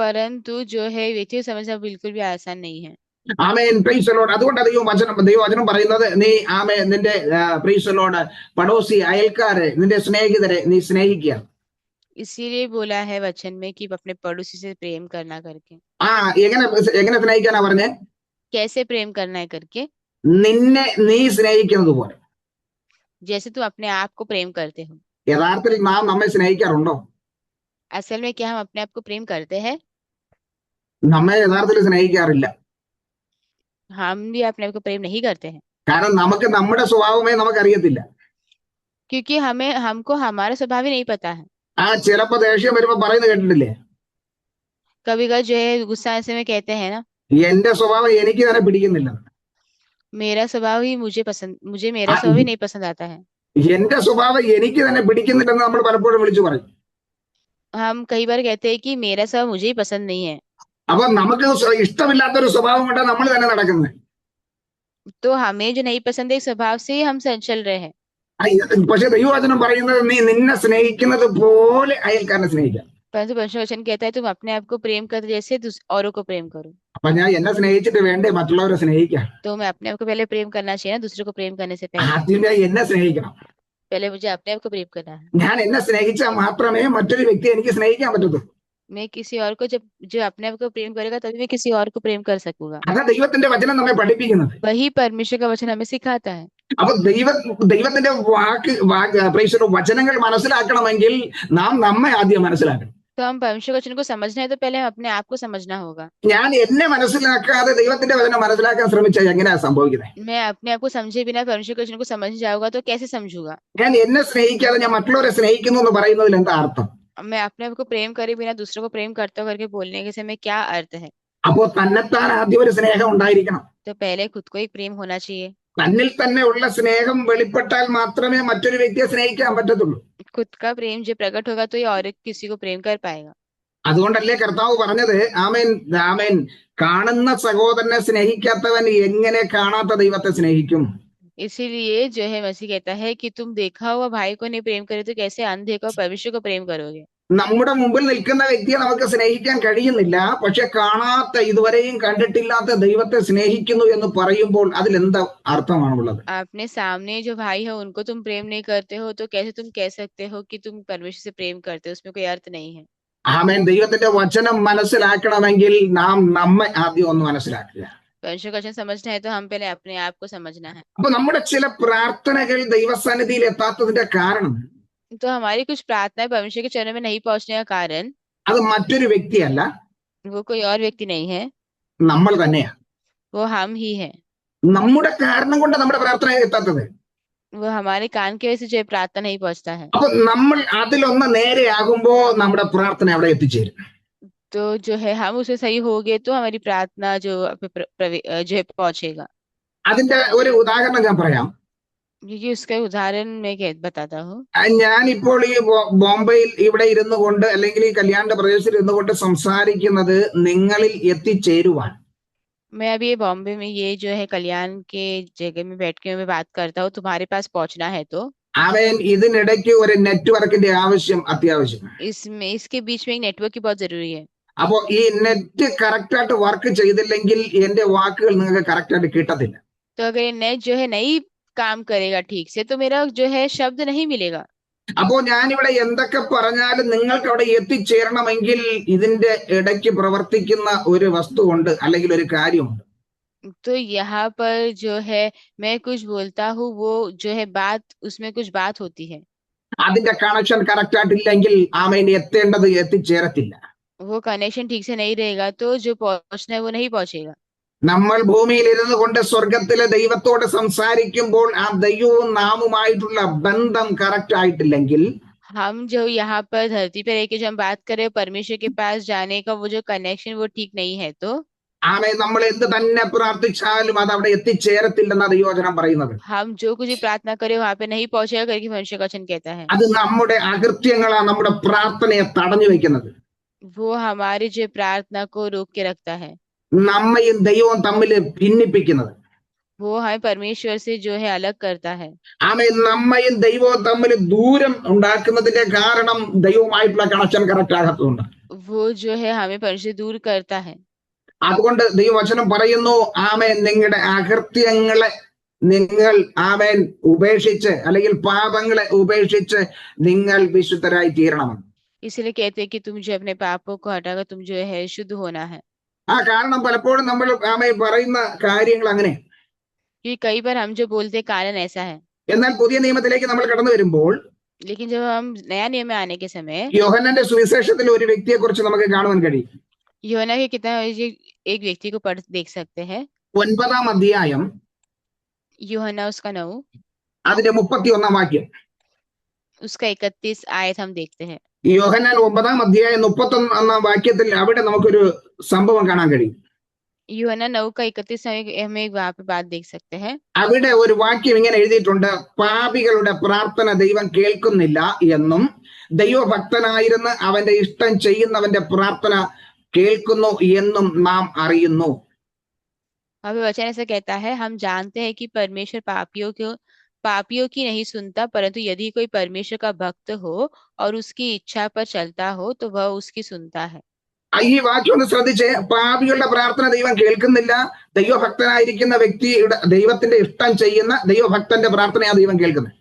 परंतु जो है व्यक्ति को समझना बिल्कुल भी आसान नहीं है। ആമേൻ. Praise the lord. അതുകൊണ്ട് ദൈവവചനം പറയുന്നത്, നീ നിന്റെ പ്രൈസ് ദി ലോർഡ് പടോസി, അയൽക്കാരെ, നിന്റെ സ്നേഹിതരെ നീ സ്നേഹിക്കുക. इसीलिए बोला है वचन में कि अपने पड़ोसी से प्रेम करना करके। എങ്ങനെ സ്നേഹിക്കാനാ പറഞ്ഞേ? कैसे प्रेम करना है करके? നിന്നെ നീ സ്നേഹിക്കുന്നത് പോലെ. जैसे तुम अपने आप को प्रेम करते हो। യഥാർത്ഥത്തിൽ നാം നമ്മെ സ്നേഹിക്കാറുണ്ടോ? असल में क्या हम अपने आप को प्रेम करते हैं? നമ്മെ യഥാർത്ഥത്തിൽ സ്നേഹിക്കാറില്ല. हम भी अपने आप को प्रेम नहीं करते हैं, കാരണം നമുക്ക് നമ്മുടെ സ്വഭാവമേ നമുക്കറിയത്തില്ല. क्योंकि हमको हमारा स्वभाव ही नहीं पता है। ചിലപ്പോ ദേഷ്യം വരുമ്പോ പറയുന്നത് കേട്ടിട്ടില്ലേ? कभी कभी जो है गुस्सा ऐसे में कहते हैं ना, എന്റെ സ്വഭാവം എനിക്ക് തന്നെ പിടിക്കുന്നില്ല. मेरा स्वभाव ही मुझे मेरा स्वभाव ही नहीं पसंद आता है। എന്റെ സ്വഭാവം എനിക്ക് തന്നെ പിടിക്കുന്നില്ലെന്ന് നമ്മൾ പലപ്പോഴും വിളിച്ചു പറയും. हम कई बार कहते हैं कि मेरा स्वभाव मुझे ही पसंद नहीं है। അപ്പൊ നമുക്ക് ഇഷ്ടമില്ലാത്തൊരു സ്വഭാവം കൊണ്ടാണ് നമ്മൾ തന്നെ നടക്കുന്നത്. तो हमें जो नहीं पसंद है स्वभाव से ही हम चल रहे हैं। പക്ഷെ ദൈവവചനം പറയുന്നത്, നീ നിന്നെ സ്നേഹിക്കുന്നത് പോലെ അയൽക്കാരനെ സ്നേഹിക്കാം. परंतु परमेश्वर वचन कहता है तुम अपने आप को प्रेम करते जैसे औरों को प्रेम करो। അപ്പൊ ഞാൻ എന്നെ സ്നേഹിച്ചിട്ട് വേണ്ടേ മറ്റുള്ളവരെ സ്നേഹിക്കാം? तो मैं अपने आप को पहले प्रेम करना चाहिए ना, दूसरे को प्रेम करने से पहले। ആദ്യം ഞാൻ എന്നെ സ്നേഹിക്കണം. पहले मुझे अपने आप को प्रेम करना है। ഞാൻ എന്നെ സ്നേഹിച്ചാൽ മാത്രമേ മറ്റൊരു വ്യക്തിയെ എനിക്ക് സ്നേഹിക്കാൻ പറ്റത്തുള്ളൂ. मैं किसी और को जो अपने आप को प्रेम करेगा तभी मैं किसी और को प्रेम कर सकूंगा। അതാ ദൈവത്തിന്റെ വചനം നമ്മെ പഠിപ്പിക്കുന്നത്. वही परमेश्वर का वचन हमें सिखाता है। അപ്പൊ ദൈവത്തിന്റെ വചനങ്ങൾ മനസ്സിലാക്കണമെങ്കിൽ നാം നമ്മെ ആദ്യം മനസ്സിലാക്കണം. तो हम परमेश्वर वचन को समझना है तो पहले हम अपने आप को समझना होगा। ഞാൻ എന്നെ മനസ്സിലാക്കാതെ ദൈവത്തിന്റെ വചനം മനസ്സിലാക്കാൻ ശ്രമിച്ചാൽ എങ്ങനെയാ സംഭവിക്കുന്നത്? मैं अपने आप को समझे बिना परमेश्वर वचन को समझ जाऊंगा तो कैसे समझूंगा? ഞാൻ എന്നെ സ്നേഹിക്കാതെ ഞാൻ മറ്റുള്ളവരെ സ്നേഹിക്കുന്നു എന്ന് പറയുന്നതിൽ എന്താ അർത്ഥം? मैं अपने आप को प्रेम करे बिना दूसरों को प्रेम करता हूँ करके बोलने के समय क्या अर्थ है? അപ്പോ തന്നെത്താൻ ആദ്യം ഒരു സ്നേഹം ഉണ്ടായിരിക്കണം. तो पहले खुद को ही प्रेम होना चाहिए। തന്നിൽ തന്നെ ഉള്ള സ്നേഹം വെളിപ്പെട്ടാൽ മാത്രമേ മറ്റൊരു വ്യക്തിയെ സ്നേഹിക്കാൻ പറ്റത്തുള്ളൂ. खुद का प्रेम जो प्रकट होगा तो ये और किसी को प्रेम कर पाएगा। അതുകൊണ്ടല്ലേ കർത്താവ് പറഞ്ഞത്, ആമേൻ ആമേൻ, കാണുന്ന സഹോദരനെ സ്നേഹിക്കാത്തവൻ എങ്ങനെ കാണാത്ത ദൈവത്തെ സ്നേഹിക്കും? इसीलिए जो है मसीह कहता है कि तुम देखा हुआ भाई को नहीं प्रेम करे तो कैसे अनदेखा परमेश्वर को प्रेम करोगे? നമ്മുടെ മുമ്പിൽ നിൽക്കുന്ന വ്യക്തിയെ നമുക്ക് സ്നേഹിക്കാൻ കഴിയുന്നില്ല, പക്ഷെ കാണാത്ത, ഇതുവരെയും കണ്ടിട്ടില്ലാത്ത ദൈവത്തെ സ്നേഹിക്കുന്നു എന്ന് പറയുമ്പോൾ അതിൽ എന്താ അർത്ഥമാണുള്ളത്? अपने सामने जो भाई है उनको तुम प्रेम नहीं करते हो तो कैसे तुम कह सकते हो कि तुम परमेश्वर से प्रेम करते हो? उसमें कोई अर्थ नहीं है। ആമേൻ. ദൈവത്തിന്റെ വചനം മനസ്സിലാക്കണമെങ്കിൽ നാം നമ്മെ ആദ്യം ഒന്ന് മനസ്സിലാക്കുക. परमेश्वर का वचन समझना है तो हम पहले अपने आप को समझना है। അപ്പൊ നമ്മുടെ ചില പ്രാർത്ഥനകൾ ദൈവസന്നിധിയിൽ എത്താത്തതിന്റെ കാരണം, तो हमारी कुछ प्रार्थनाएं परमेश्वर के चरणों में नहीं पहुंचने का कारण അത് മറ്റൊരു വ്യക്തിയല്ല, वो कोई और व्यक्ति नहीं है, നമ്മൾ തന്നെയാ. वो हम ही है। നമ്മുടെ കാരണം കൊണ്ട് നമ്മുടെ പ്രാർത്ഥന എത്താത്തത്. वो हमारे कान की वजह से जो है प्रार्थना नहीं पहुंचता है। അപ്പൊ നമ്മൾ അതിലൊന്ന് നേരെയാകുമ്പോ നമ്മുടെ പ്രാർത്ഥന അവിടെ എത്തിച്ചേരും. तो जो है हम उसे सही हो गए तो हमारी प्रार्थना जो जो है पहुंचेगा। അതിന്റെ ഒരു ഉദാഹരണം ഞാൻ പറയാം. क्योंकि उसका उदाहरण मैं बताता हूँ। ഞാനിപ്പോൾ ഈ ബോംബെയിൽ ഇവിടെ ഇരുന്നു കൊണ്ട് അല്ലെങ്കിൽ ഈ കല്യാണ പ്രദേശത്ത് ഇരുന്നു കൊണ്ട് സംസാരിക്കുന്നത് നിങ്ങളിൽ എത്തിച്ചേരുവാൻ. मैं अभी ये बॉम्बे में ये जो है कल्याण के जगह में बैठ के मैं बात करता हूँ, तुम्हारे पास पहुंचना है तो അവൻ ഇതിനിടയ്ക്ക് ഒരു നെറ്റ്വർക്കിന്റെ ആവശ്യം അത്യാവശ്യം. इसमें इसके बीच में एक नेटवर्क की बहुत जरूरी है। അപ്പോ ഈ നെറ്റ് കറക്റ്റ് ആയിട്ട് വർക്ക് ചെയ്തില്ലെങ്കിൽ എന്റെ വാക്കുകൾ നിങ്ങൾക്ക് കറക്റ്റ് ആയിട്ട് കിട്ടത്തില്ല. तो अगर ये नेट जो है नहीं काम करेगा ठीक से तो मेरा जो है शब्द नहीं मिलेगा। അപ്പോ ഞാനിവിടെ എന്തൊക്കെ പറഞ്ഞാലും നിങ്ങൾക്ക് അവിടെ എത്തിച്ചേരണമെങ്കിൽ ഇതിന്റെ ഇടയ്ക്ക് പ്രവർത്തിക്കുന്ന ഒരു വസ്തുവുണ്ട് അല്ലെങ്കിൽ ഒരു കാര്യമുണ്ട്. तो यहाँ पर जो है मैं कुछ बोलता हूँ, वो जो है बात, उसमें कुछ बात होती है। അതിന്റെ കണക്ഷൻ കറക്റ്റ് ആയിട്ടില്ലെങ്കിൽ ആമേൻ എത്തേണ്ടത് എത്തിച്ചേരത്തില്ല. वो कनेक्शन ठीक से नहीं रहेगा तो जो पहुंचना है वो नहीं पहुंचेगा। നമ്മൾ ഭൂമിയിൽ ഇരുന്നു കൊണ്ട് സ്വർഗത്തിലെ ദൈവത്തോട് സംസാരിക്കുമ്പോൾ ആ ദൈവവും നാമുമായിട്ടുള്ള ബന്ധം കറക്റ്റ് ആയിട്ടില്ലെങ്കിൽ हम जो यहाँ पर धरती पर रह के जो हम बात कर रहे हैं परमेश्वर के पास जाने का वो जो कनेक्शन वो ठीक नहीं है तो ആമേ നമ്മൾ എന്ത് തന്നെ പ്രാർത്ഥിച്ചാലും അത് അവിടെ എത്തിച്ചേരത്തില്ലെന്ന ദൈവവചനം പറയുന്നത്. हम जो कुछ भी प्रार्थना करें वहां पे नहीं पहुंचेगा करके मनुष्य का वचन कहता है। അത് നമ്മുടെ അകൃത്യങ്ങളാ നമ്മുടെ പ്രാർത്ഥനയെ തടഞ്ഞു വെക്കുന്നത്. वो हमारी जो प्रार्थना को रोक के रखता है। നമ്മയും ദൈവവും തമ്മിൽ ഭിന്നിപ്പിക്കുന്നത്. वो हमें परमेश्वर से जो है अलग करता है। ആമേ നമ്മയും ദൈവവും തമ്മിൽ ദൂരം ഉണ്ടാക്കുന്നതിന്റെ കാരണം ദൈവവുമായിട്ടുള്ള കണക്ഷൻ കറക്റ്റ് ആകാത്തതുകൊണ്ട്. वो जो है हमें परमेश्वर से दूर करता है। അതുകൊണ്ട് ദൈവവചനം പറയുന്നു ആമേൻ നിങ്ങളുടെ അകൃത്യങ്ങളെ നിങ്ങൾ ആമേൻ ഉപേക്ഷിച്ച് അല്ലെങ്കിൽ പാപങ്ങളെ ഉപേക്ഷിച്ച് നിങ്ങൾ വിശുദ്ധരായി തീരണമെന്ന്. इसलिए कहते हैं कि तुम जो अपने पापों को हटाकर तुम जो है शुद्ध होना है। ആ കാരണം പലപ്പോഴും നമ്മൾ ആമേൻ പറയുന്ന കാര്യങ്ങൾ അങ്ങനെ. क्योंकि कई बार हम जो बोलते हैं कारण ऐसा है। എന്നാൽ പുതിയ നിയമത്തിലേക്ക് നമ്മൾ കടന്നു വരുമ്പോൾ लेकिन जब हम नया नियम में आने के समय യോഹന്നാന്റെ സുവിശേഷത്തിൽ ഒരു വ്യക്തിയെ കുറിച്ച് നമുക്ക് കാണുവാൻ കഴിയും. यूहन्ना के कितना एक व्यक्ति को पढ़ देख सकते हैं। 9-ാം അധ്യായം यूहन्ना उसका 9 അതിന്റെ 31-ാം വാക്യം. उसका 31 आयत हम देखते हैं। യോഹന്നാൻ 9-ാം അധ്യായം 31-ാം വാക്യത്തിൽ അവിടെ നമുക്കൊരു സംഭവം കാണാൻ കഴിയും. यूहन्ना 9 का 31 हमें वहां पे बात देख सकते हैं। അവിടെ ഒരു വാക്യം ഇങ്ങനെ എഴുതിയിട്ടുണ്ട്, പാപികളുടെ പ്രാർത്ഥന ദൈവം കേൾക്കുന്നില്ല എന്നും ദൈവഭക്തനായിരുന്ന് അവന്റെ ഇഷ്ടം ചെയ്യുന്നവന്റെ പ്രാർത്ഥന കേൾക്കുന്നു എന്നും നാം അറിയുന്നു. वहां पे वचन ऐसा कहता है, हम जानते हैं कि परमेश्वर पापियों की नहीं सुनता, परंतु यदि कोई परमेश्वर का भक्त हो और उसकी इच्छा पर चलता हो तो वह उसकी सुनता है। ഈ വാക്യം ഒന്ന് ശ്രദ്ധിച്ച്, പാപികളുടെ പ്രാർത്ഥന ദൈവം കേൾക്കുന്നില്ല, ദൈവഭക്തനായിരിക്കുന്ന വ്യക്തിയുടെ ദൈവത്തിന്റെ ഇഷ്ടം ചെയ്യുന്ന ദൈവഭക്തന്റെ പ്രാർത്ഥനയാണ് ദൈവം കേൾക്കുന്നത്.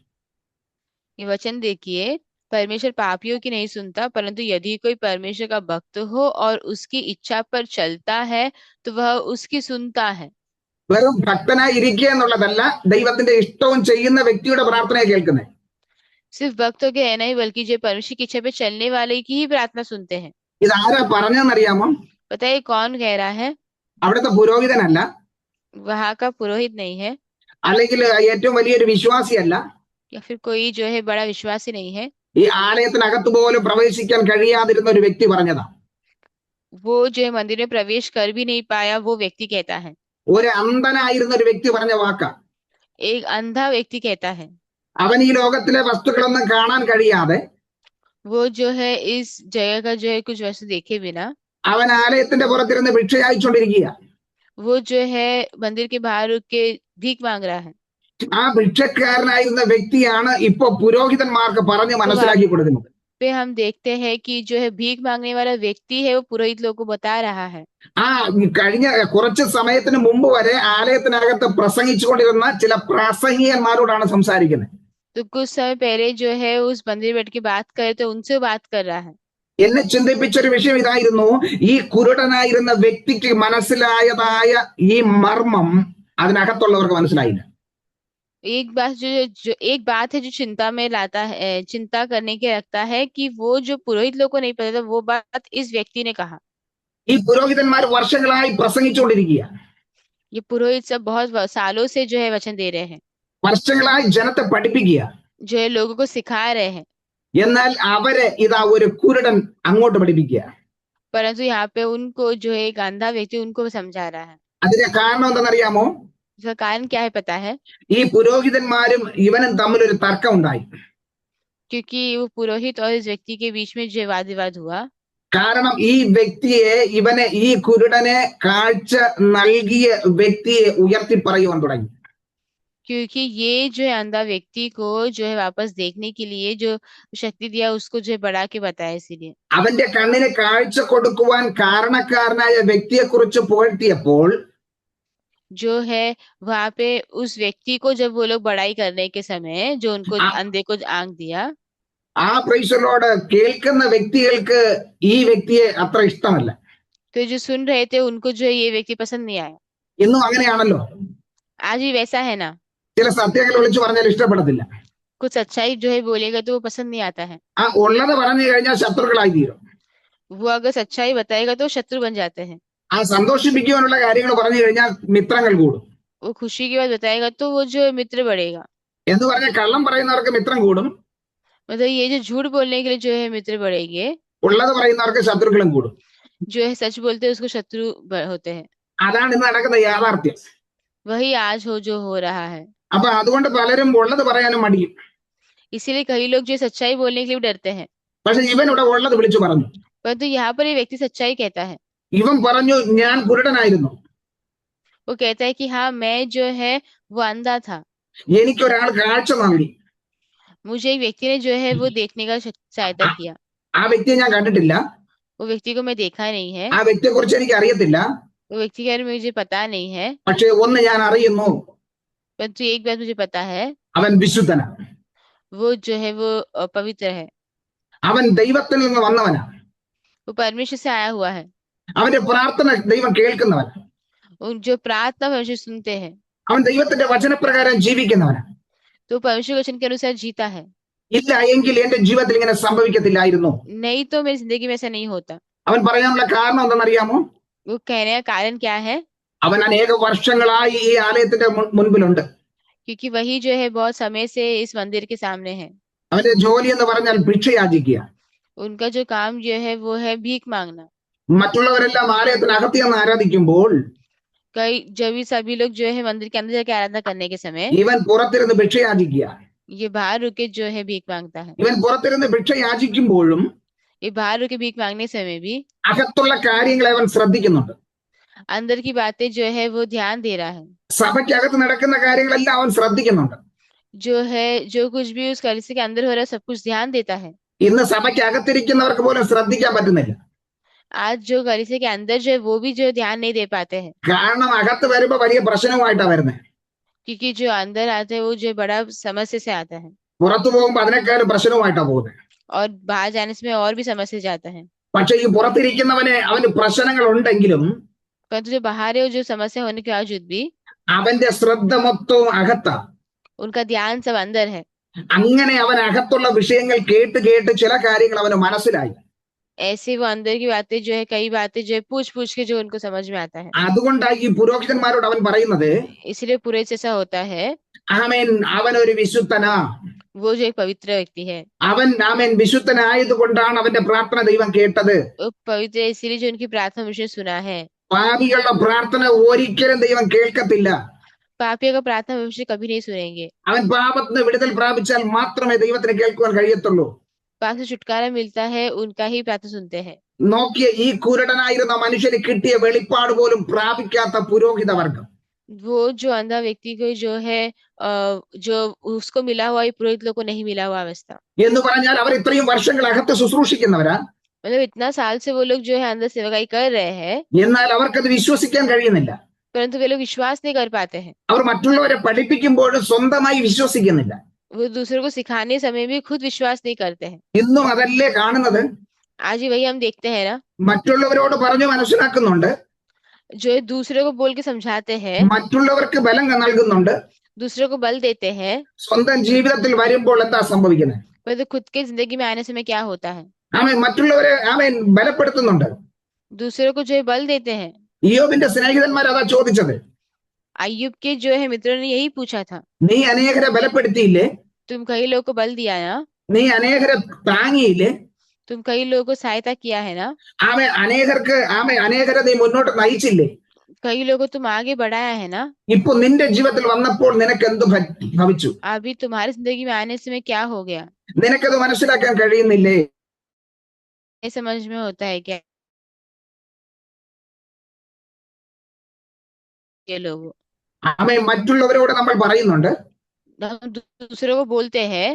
ये वचन देखिए, परमेश्वर पापियों की नहीं सुनता, परंतु यदि कोई परमेश्वर का भक्त हो और उसकी इच्छा पर चलता है तो वह उसकी सुनता है। വെറും ഭക്തനായി ഇരിക്കുക എന്നുള്ളതല്ല, ദൈവത്തിന്റെ ഇഷ്ടവും ചെയ്യുന്ന വ്യക്തിയുടെ പ്രാർത്ഥനയെ കേൾക്കുന്നത്. सिर्फ भक्तों के है नहीं, बल्कि जो परमेश्वर की इच्छा पे चलने वाले की ही प्रार्थना सुनते हैं। ഇത് ആരാ പറഞ്ഞെന്നറിയാമോ? पता है कौन कह रहा है? അവിടുത്തെ പുരോഹിതനല്ല, वहां का पुरोहित नहीं है, അല്ലെങ്കിൽ ഏറ്റവും വലിയൊരു വിശ്വാസിയല്ല, या फिर कोई जो है बड़ा विश्वासी नहीं है। ഈ ആലയത്തിനകത്ത് പോലും പ്രവേശിക്കാൻ കഴിയാതിരുന്ന ഒരു വ്യക്തി പറഞ്ഞതാ. वो जो है मंदिर में प्रवेश कर भी नहीं पाया वो व्यक्ति कहता है। ഒരു അന്ധനായിരുന്ന ഒരു വ്യക്തി പറഞ്ഞ വാക്കാ. एक अंधा व्यक्ति कहता है। അവൻ ഈ ലോകത്തിലെ വസ്തുക്കളൊന്നും കാണാൻ കഴിയാതെ वो जो है इस जगह का जो है कुछ वस्तु देखे बिना അവൻ ആലയത്തിന്റെ പുറത്തിരുന്ന് ഭിക്ഷ അയച്ചുകൊണ്ടിരിക്കുക. वो जो है मंदिर के बाहर रुक के भीख मांग रहा है। ആ ഭിക്ഷക്കാരനായിരുന്ന വ്യക്തിയാണ് ഇപ്പൊ പുരോഹിതന്മാർക്ക് പറഞ്ഞ് മനസ്സിലാക്കി കൊടുക്കുന്നത്. पे हम देखते हैं कि जो है भीख मांगने वाला व्यक्ति है वो पुरोहित लोगों को बता रहा है। ആ കഴിഞ്ഞ കുറച്ച് സമയത്തിന് മുമ്പ് വരെ ആലയത്തിനകത്ത് പ്രസംഗിച്ചുകൊണ്ടിരുന്ന ചില പ്രാസംഗികന്മാരോടാണ് സംസാരിക്കുന്നത്. तो कुछ समय पहले जो है उस मंदिर बैठ के बात करे तो उनसे बात कर रहा है। എന്നെ ചിന്തിപ്പിച്ചൊരു विषയം ഇതായിരുന്നു, ഈ കുരുടനായിരുന്ന വ്യക്തിക്ക് മനസ്സിലായതായ ഈ മർമ്മം അതിനകത്തുള്ളവർക്ക് മനസ്സിലായില്ല. एक बात जो एक बात है जो चिंता में लाता है, चिंता करने के रखता है कि वो जो पुरोहित लोग को नहीं पता था वो बात इस व्यक्ति ने कहा। ഈ പുരോഹിതന്മാർ വർഷങ്ങളായി പ്രസംഗിച്ചുകൊണ്ടിരിക്കുക, ये पुरोहित सब बहुत सालों से जो है वचन दे रहे हैं, വർഷങ്ങളായി ജനത്തെ പഠിപ്പിക്കുക. जो है लोगों को सिखा रहे हैं, എന്നാൽ അവരെ ഇതാ ഒരു കുരുടൻ അങ്ങോട്ട് പഠിപ്പിക്കുക. परंतु यहाँ पे उनको जो है एक अंधा व्यक्ति उनको समझा रहा है। അതിന്റെ കാരണം എന്താണെന്നറിയാമോ? इसका कारण क्या है पता है? ഈ പുരോഹിതന്മാരും ഇവനും തമ്മിലൊരു തർക്കം ഉണ്ടായി. क्योंकि वो पुरोहित और इस व्यक्ति के बीच में जो वाद विवाद हुआ, കാരണം ഈ വ്യക്തിയെ ഇവനെ ഈ കുരുടനെ കാഴ്ച നൽകിയ വ്യക്തിയെ ഉയർത്തി പറയുവാൻ തുടങ്ങി. क्योंकि ये जो है अंधा व्यक्ति को जो है वापस देखने के लिए जो शक्ति दिया उसको जो है बढ़ा के बताया, इसीलिए അവന്റെ കണ്ണിന് കാഴ്ച കൊടുക്കുവാൻ കാരണക്കാരനായ വ്യക്തിയെക്കുറിച്ച് പുകഴ്ത്തിയപ്പോൾ जो है वहां पे उस व्यक्ति को जब वो लोग बड़ाई करने के समय जो उनको ആ- अंधे को आंख दिया, ആ പ്രൈസലോട് കേൾക്കുന്ന വ്യക്തികൾക്ക് ഈ വ്യക്തിയെ അത്ര ഇഷ്ടമല്ല. तो जो सुन रहे थे उनको जो है ये व्यक्ति पसंद नहीं आया. ഇന്നും അങ്ങനെയാണല്ലോ. आज भी वैसा है ना, ചില സത്യങ്ങൾ വിളിച്ചു പറഞ്ഞാൽ ഇഷ്ടപ്പെടത്തില്ല. कुछ सच्चाई जो है बोलेगा तो वो पसंद नहीं आता है. ആ ഉള്ളത് പറഞ്ഞു കഴിഞ്ഞാൽ ശത്രുക്കളായി തീരും. वो अगर सच्चाई बताएगा तो शत्रु बन जाते हैं. ആ സന്തോഷിപ്പിക്കുവാനുള്ള കാര്യങ്ങൾ പറഞ്ഞു കഴിഞ്ഞാൽ മിത്രങ്ങൾ കൂടും. वो खुशी की बात बताएगा तो वो जो मित्र बढ़ेगा. എന്ന് പറഞ്ഞാൽ കള്ളം പറയുന്നവർക്ക് മിത്രം കൂടും, मतलब ये जो झूठ बोलने के लिए जो है मित्र बढ़ेंगे, ഉള്ളത് പറയുന്നവർക്ക് ശത്രുക്കളും കൂടും. जो है सच बोलते हैं उसको शत्रु होते हैं. അതാണ് ഇന്ന് നടക്കുന്ന യാഥാർത്ഥ്യം. वही आज जो हो रहा है. അപ്പൊ അതുകൊണ്ട് പലരും ഉള്ളത് പറയാനും മടിയും. इसीलिए कई लोग जो सच्चाई बोलने के लिए भी डरते हैं. പക്ഷെ ഇവൻ ഇവിടെ ഉള്ളത് വിളിച്ചു പറഞ്ഞു. परंतु यहाँ पर ये व्यक्ति सच्चाई कहता है. ഇവൻ പറഞ്ഞു ഞാൻ കുരുടനായിരുന്നു, वो कहता है कि हाँ मैं जो है वो अंधा था, എനിക്കൊരാൾ കാഴ്ച നൽകി. मुझे एक व्यक्ति ने जो है वो देखने का सहायता किया. ആ വ്യക്തിയെ ഞാൻ കണ്ടിട്ടില്ല, वो व्यक्ति को मैं देखा नहीं है, ആ വ്യക്തിയെ കുറിച്ച് എനിക്ക് അറിയത്തില്ല. वो व्यक्ति के बारे में मुझे पता नहीं है. പക്ഷെ ഒന്ന് ഞാൻ അറിയുന്നു, परंतु एक बात मुझे पता है, അവൻ വിശുദ്ധനാണ്, वो जो है वो पवित्र है, അവൻ ദൈവത്തിൽ നിന്ന് വന്നവനാ, वो परमेश्वर से आया हुआ है. അവന്റെ പ്രാർത്ഥന ദൈവം കേൾക്കുന്നവൻ, उन जो प्रार्थना परमेश्वर सुनते हैं, അവൻ ദൈവത്തിന്റെ വചനപ്രകാരം ജീവിക്കുന്നവനാ. तो परमेश्वर वचन के अनुसार जीता है. ഇല്ല എങ്കിൽ എന്റെ ജീവിതത്തിൽ ഇങ്ങനെ സംഭവിക്കത്തില്ലായിരുന്നു. नहीं तो मेरी जिंदगी में ऐसा नहीं होता. അവൻ പറയാനുള്ള കാരണം എന്തെന്നറിയാമോ? वो कहने का कारण क्या है? അവൻ അനേക വർഷങ്ങളായി ഈ ആലയത്തിന്റെ മുൻപിലുണ്ട്. क्योंकि वही जो है बहुत समय से इस मंदिर के सामने है. അവന്റെ ജോലി എന്ന് പറഞ്ഞാൽ ഭിക്ഷ യാചിക്കുക. उनका जो काम जो है वो है भीख मांगना. മറ്റുള്ളവരെല്ലാം ആലയത്തിനകത്ത് നിന്ന് ആരാധിക്കുമ്പോൾ कई जब भी सभी लोग जो है मंदिर के अंदर जाके आराधना करने के समय ഇവൻ പുറത്തിരുന്ന് ഭിക്ഷ യാചിക്കുക. ये बाहर रुके जो है भीख मांगता है. ഇവൻ പുറത്തിരുന്ന് ഭിക്ഷ യാചിക്കുമ്പോഴും ये बाहर रुके भीख मांगने समय भी അകത്തുള്ള കാര്യങ്ങളെ അവൻ ശ്രദ്ധിക്കുന്നുണ്ട്. अंदर की बातें जो है वो ध्यान दे रहा है. സഭയ്ക്കകത്ത് നടക്കുന്ന കാര്യങ്ങളെല്ലാം അവൻ ശ്രദ്ധിക്കുന്നുണ്ട്. जो है जो कुछ भी उस कलीसिया के अंदर हो रहा है सब कुछ ध्यान देता है. ഇന്ന് സഭയ്ക്കകത്തിരിക്കുന്നവർക്ക് പോലും ശ്രദ്ധിക്കാൻ പറ്റുന്നില്ല. आज जो कलीसिया के अंदर जो है वो भी जो ध्यान नहीं दे पाते हैं. കാരണം അകത്ത് വരുമ്പോ വലിയ പ്രശ്നവുമായിട്ടാ വരുന്നത്. क्योंकि जो अंदर आते हैं वो जो बड़ा समस्या से आता है പുറത്തു പോകുമ്പോ അതിനേക്കാളും പ്രശ്നവുമായിട്ടാ പോകുന്നത്. और बाहर जाने से और भी समस्या जाता है. പക്ഷെ ഈ പുറത്തിരിക്കുന്നവന് അവന് പ്രശ്നങ്ങൾ ഉണ്ടെങ്കിലും परंतु जो बाहर है वो जो समस्या होने के बावजूद भी അവന്റെ ശ്രദ്ധ മൊത്തവും അകത്താ. उनका ध्यान सब अंदर है. അങ്ങനെ അവൻ അകത്തുള്ള വിഷയങ്ങൾ കേട്ട് കേട്ട് ചില കാര്യങ്ങൾ അവന് മനസ്സിലായി. ऐसे वो अंदर की बातें जो है कई बातें जो है पूछ पूछ के जो उनको समझ में आता है. അതുകൊണ്ടായി ഈ പുരോഹിതന്മാരോട് അവൻ പറയുന്നത്, इसलिए पूरे से ऐसा होता है, ആമേൻ അവൻ ഒരു വിശുദ്ധനാ, वो जो एक पवित्र व्यक्ति है, ആമേൻ വിശുദ്ധനായത് കൊണ്ടാണ് അവന്റെ പ്രാർത്ഥന ദൈവം കേട്ടത്. वो पवित्र है इसीलिए जो उनकी प्रार्थना मुझे सुना है. പാപികളുടെ പ്രാർത്ഥന ഒരിക്കലും ദൈവം കേൾക്കത്തില്ല. पापियों का प्रार्थना मनुष्य कभी नहीं सुनेंगे. അവൻ പാപത്തിന് വിടുതൽ പ്രാപിച്ചാൽ മാത്രമേ ദൈവത്തിന് കേൾക്കുവാൻ കഴിയത്തുള്ളൂ. पाप से छुटकारा मिलता है उनका ही प्रार्थना सुनते हैं. നോക്കിയ ഈ കുരുടനായിരുന്ന മനുഷ്യന് കിട്ടിയ വെളിപ്പാട് പോലും പ്രാപിക്കാത്ത പുരോഹിത വർഗം. वो जो अंधा व्यक्ति को जो है जो उसको मिला हुआ ये पुरोहित लोग को नहीं मिला हुआ अवस्था. എന്ന് പറഞ്ഞാൽ അവർ ഇത്രയും വർഷങ്ങൾ അകത്ത് ശുശ്രൂഷിക്കുന്നവരാ, मतलब इतना साल से वो लोग जो है अंदर सेवकाई कर रहे हैं, എന്നാൽ അവർക്കത് വിശ്വസിക്കാൻ കഴിയുന്നില്ല. परंतु वे लोग विश्वास नहीं कर पाते हैं. അവർ മറ്റുള്ളവരെ പഠിപ്പിക്കുമ്പോഴും സ്വന്തമായി വിശ്വസിക്കുന്നില്ല. वो दूसरों को सिखाने समय भी खुद विश्वास नहीं करते हैं. ഇന്നും അതല്ലേ കാണുന്നത്. आज ही वही हम देखते हैं ना, മറ്റുള്ളവരോട് പറഞ്ഞു മനസ്സിലാക്കുന്നുണ്ട്, जो है दूसरे को बोल के समझाते हैं, മറ്റുള്ളവർക്ക് ബലം നൽകുന്നുണ്ട്, दूसरे को बल देते हैं, സ്വന്തം ജീവിതത്തിൽ വരുമ്പോൾ എന്താ സംഭവിക്കുന്നത്? परंतु खुद के जिंदगी में आने समय क्या होता है? മറ്റുള്ളവരെ ബലപ്പെടുത്തുന്നുണ്ട്. दूसरे को जो है बल देते हैं. ഇയ്യോബിന്റെ സ്നേഹിതന്മാർ അതാ ചോദിച്ചത്, अय्यूब के जो है मित्रों ने यही पूछा था, നീ അനേകരെ ബലപ്പെടുത്തിയില്ലേ, तुम कई लोगों को बल दिया ना, നീ അനേകരെ താങ്ങിയില്ലേ, तुम कई लोगों को सहायता किया है ना, അനേകരെ നീ മുന്നോട്ട് നയിച്ചില്ലേ? कई लोगों को तुम आगे बढ़ाया है ना, ഇപ്പൊ നിന്റെ ജീവിതത്തിൽ വന്നപ്പോൾ നിനക്ക് എന്ത് ഭവിച്ചു? अभी तुम्हारी जिंदगी में आने से में क्या हो गया? നിനക്കത് മനസ്സിലാക്കാൻ കഴിയുന്നില്ലേ? ये समझ में होता है क्या ये लोग? ആമേൻ. മറ്റുള്ളവരോട് നമ്മൾ പറയുന്നുണ്ട്, हम दूसरों को बोलते हैं,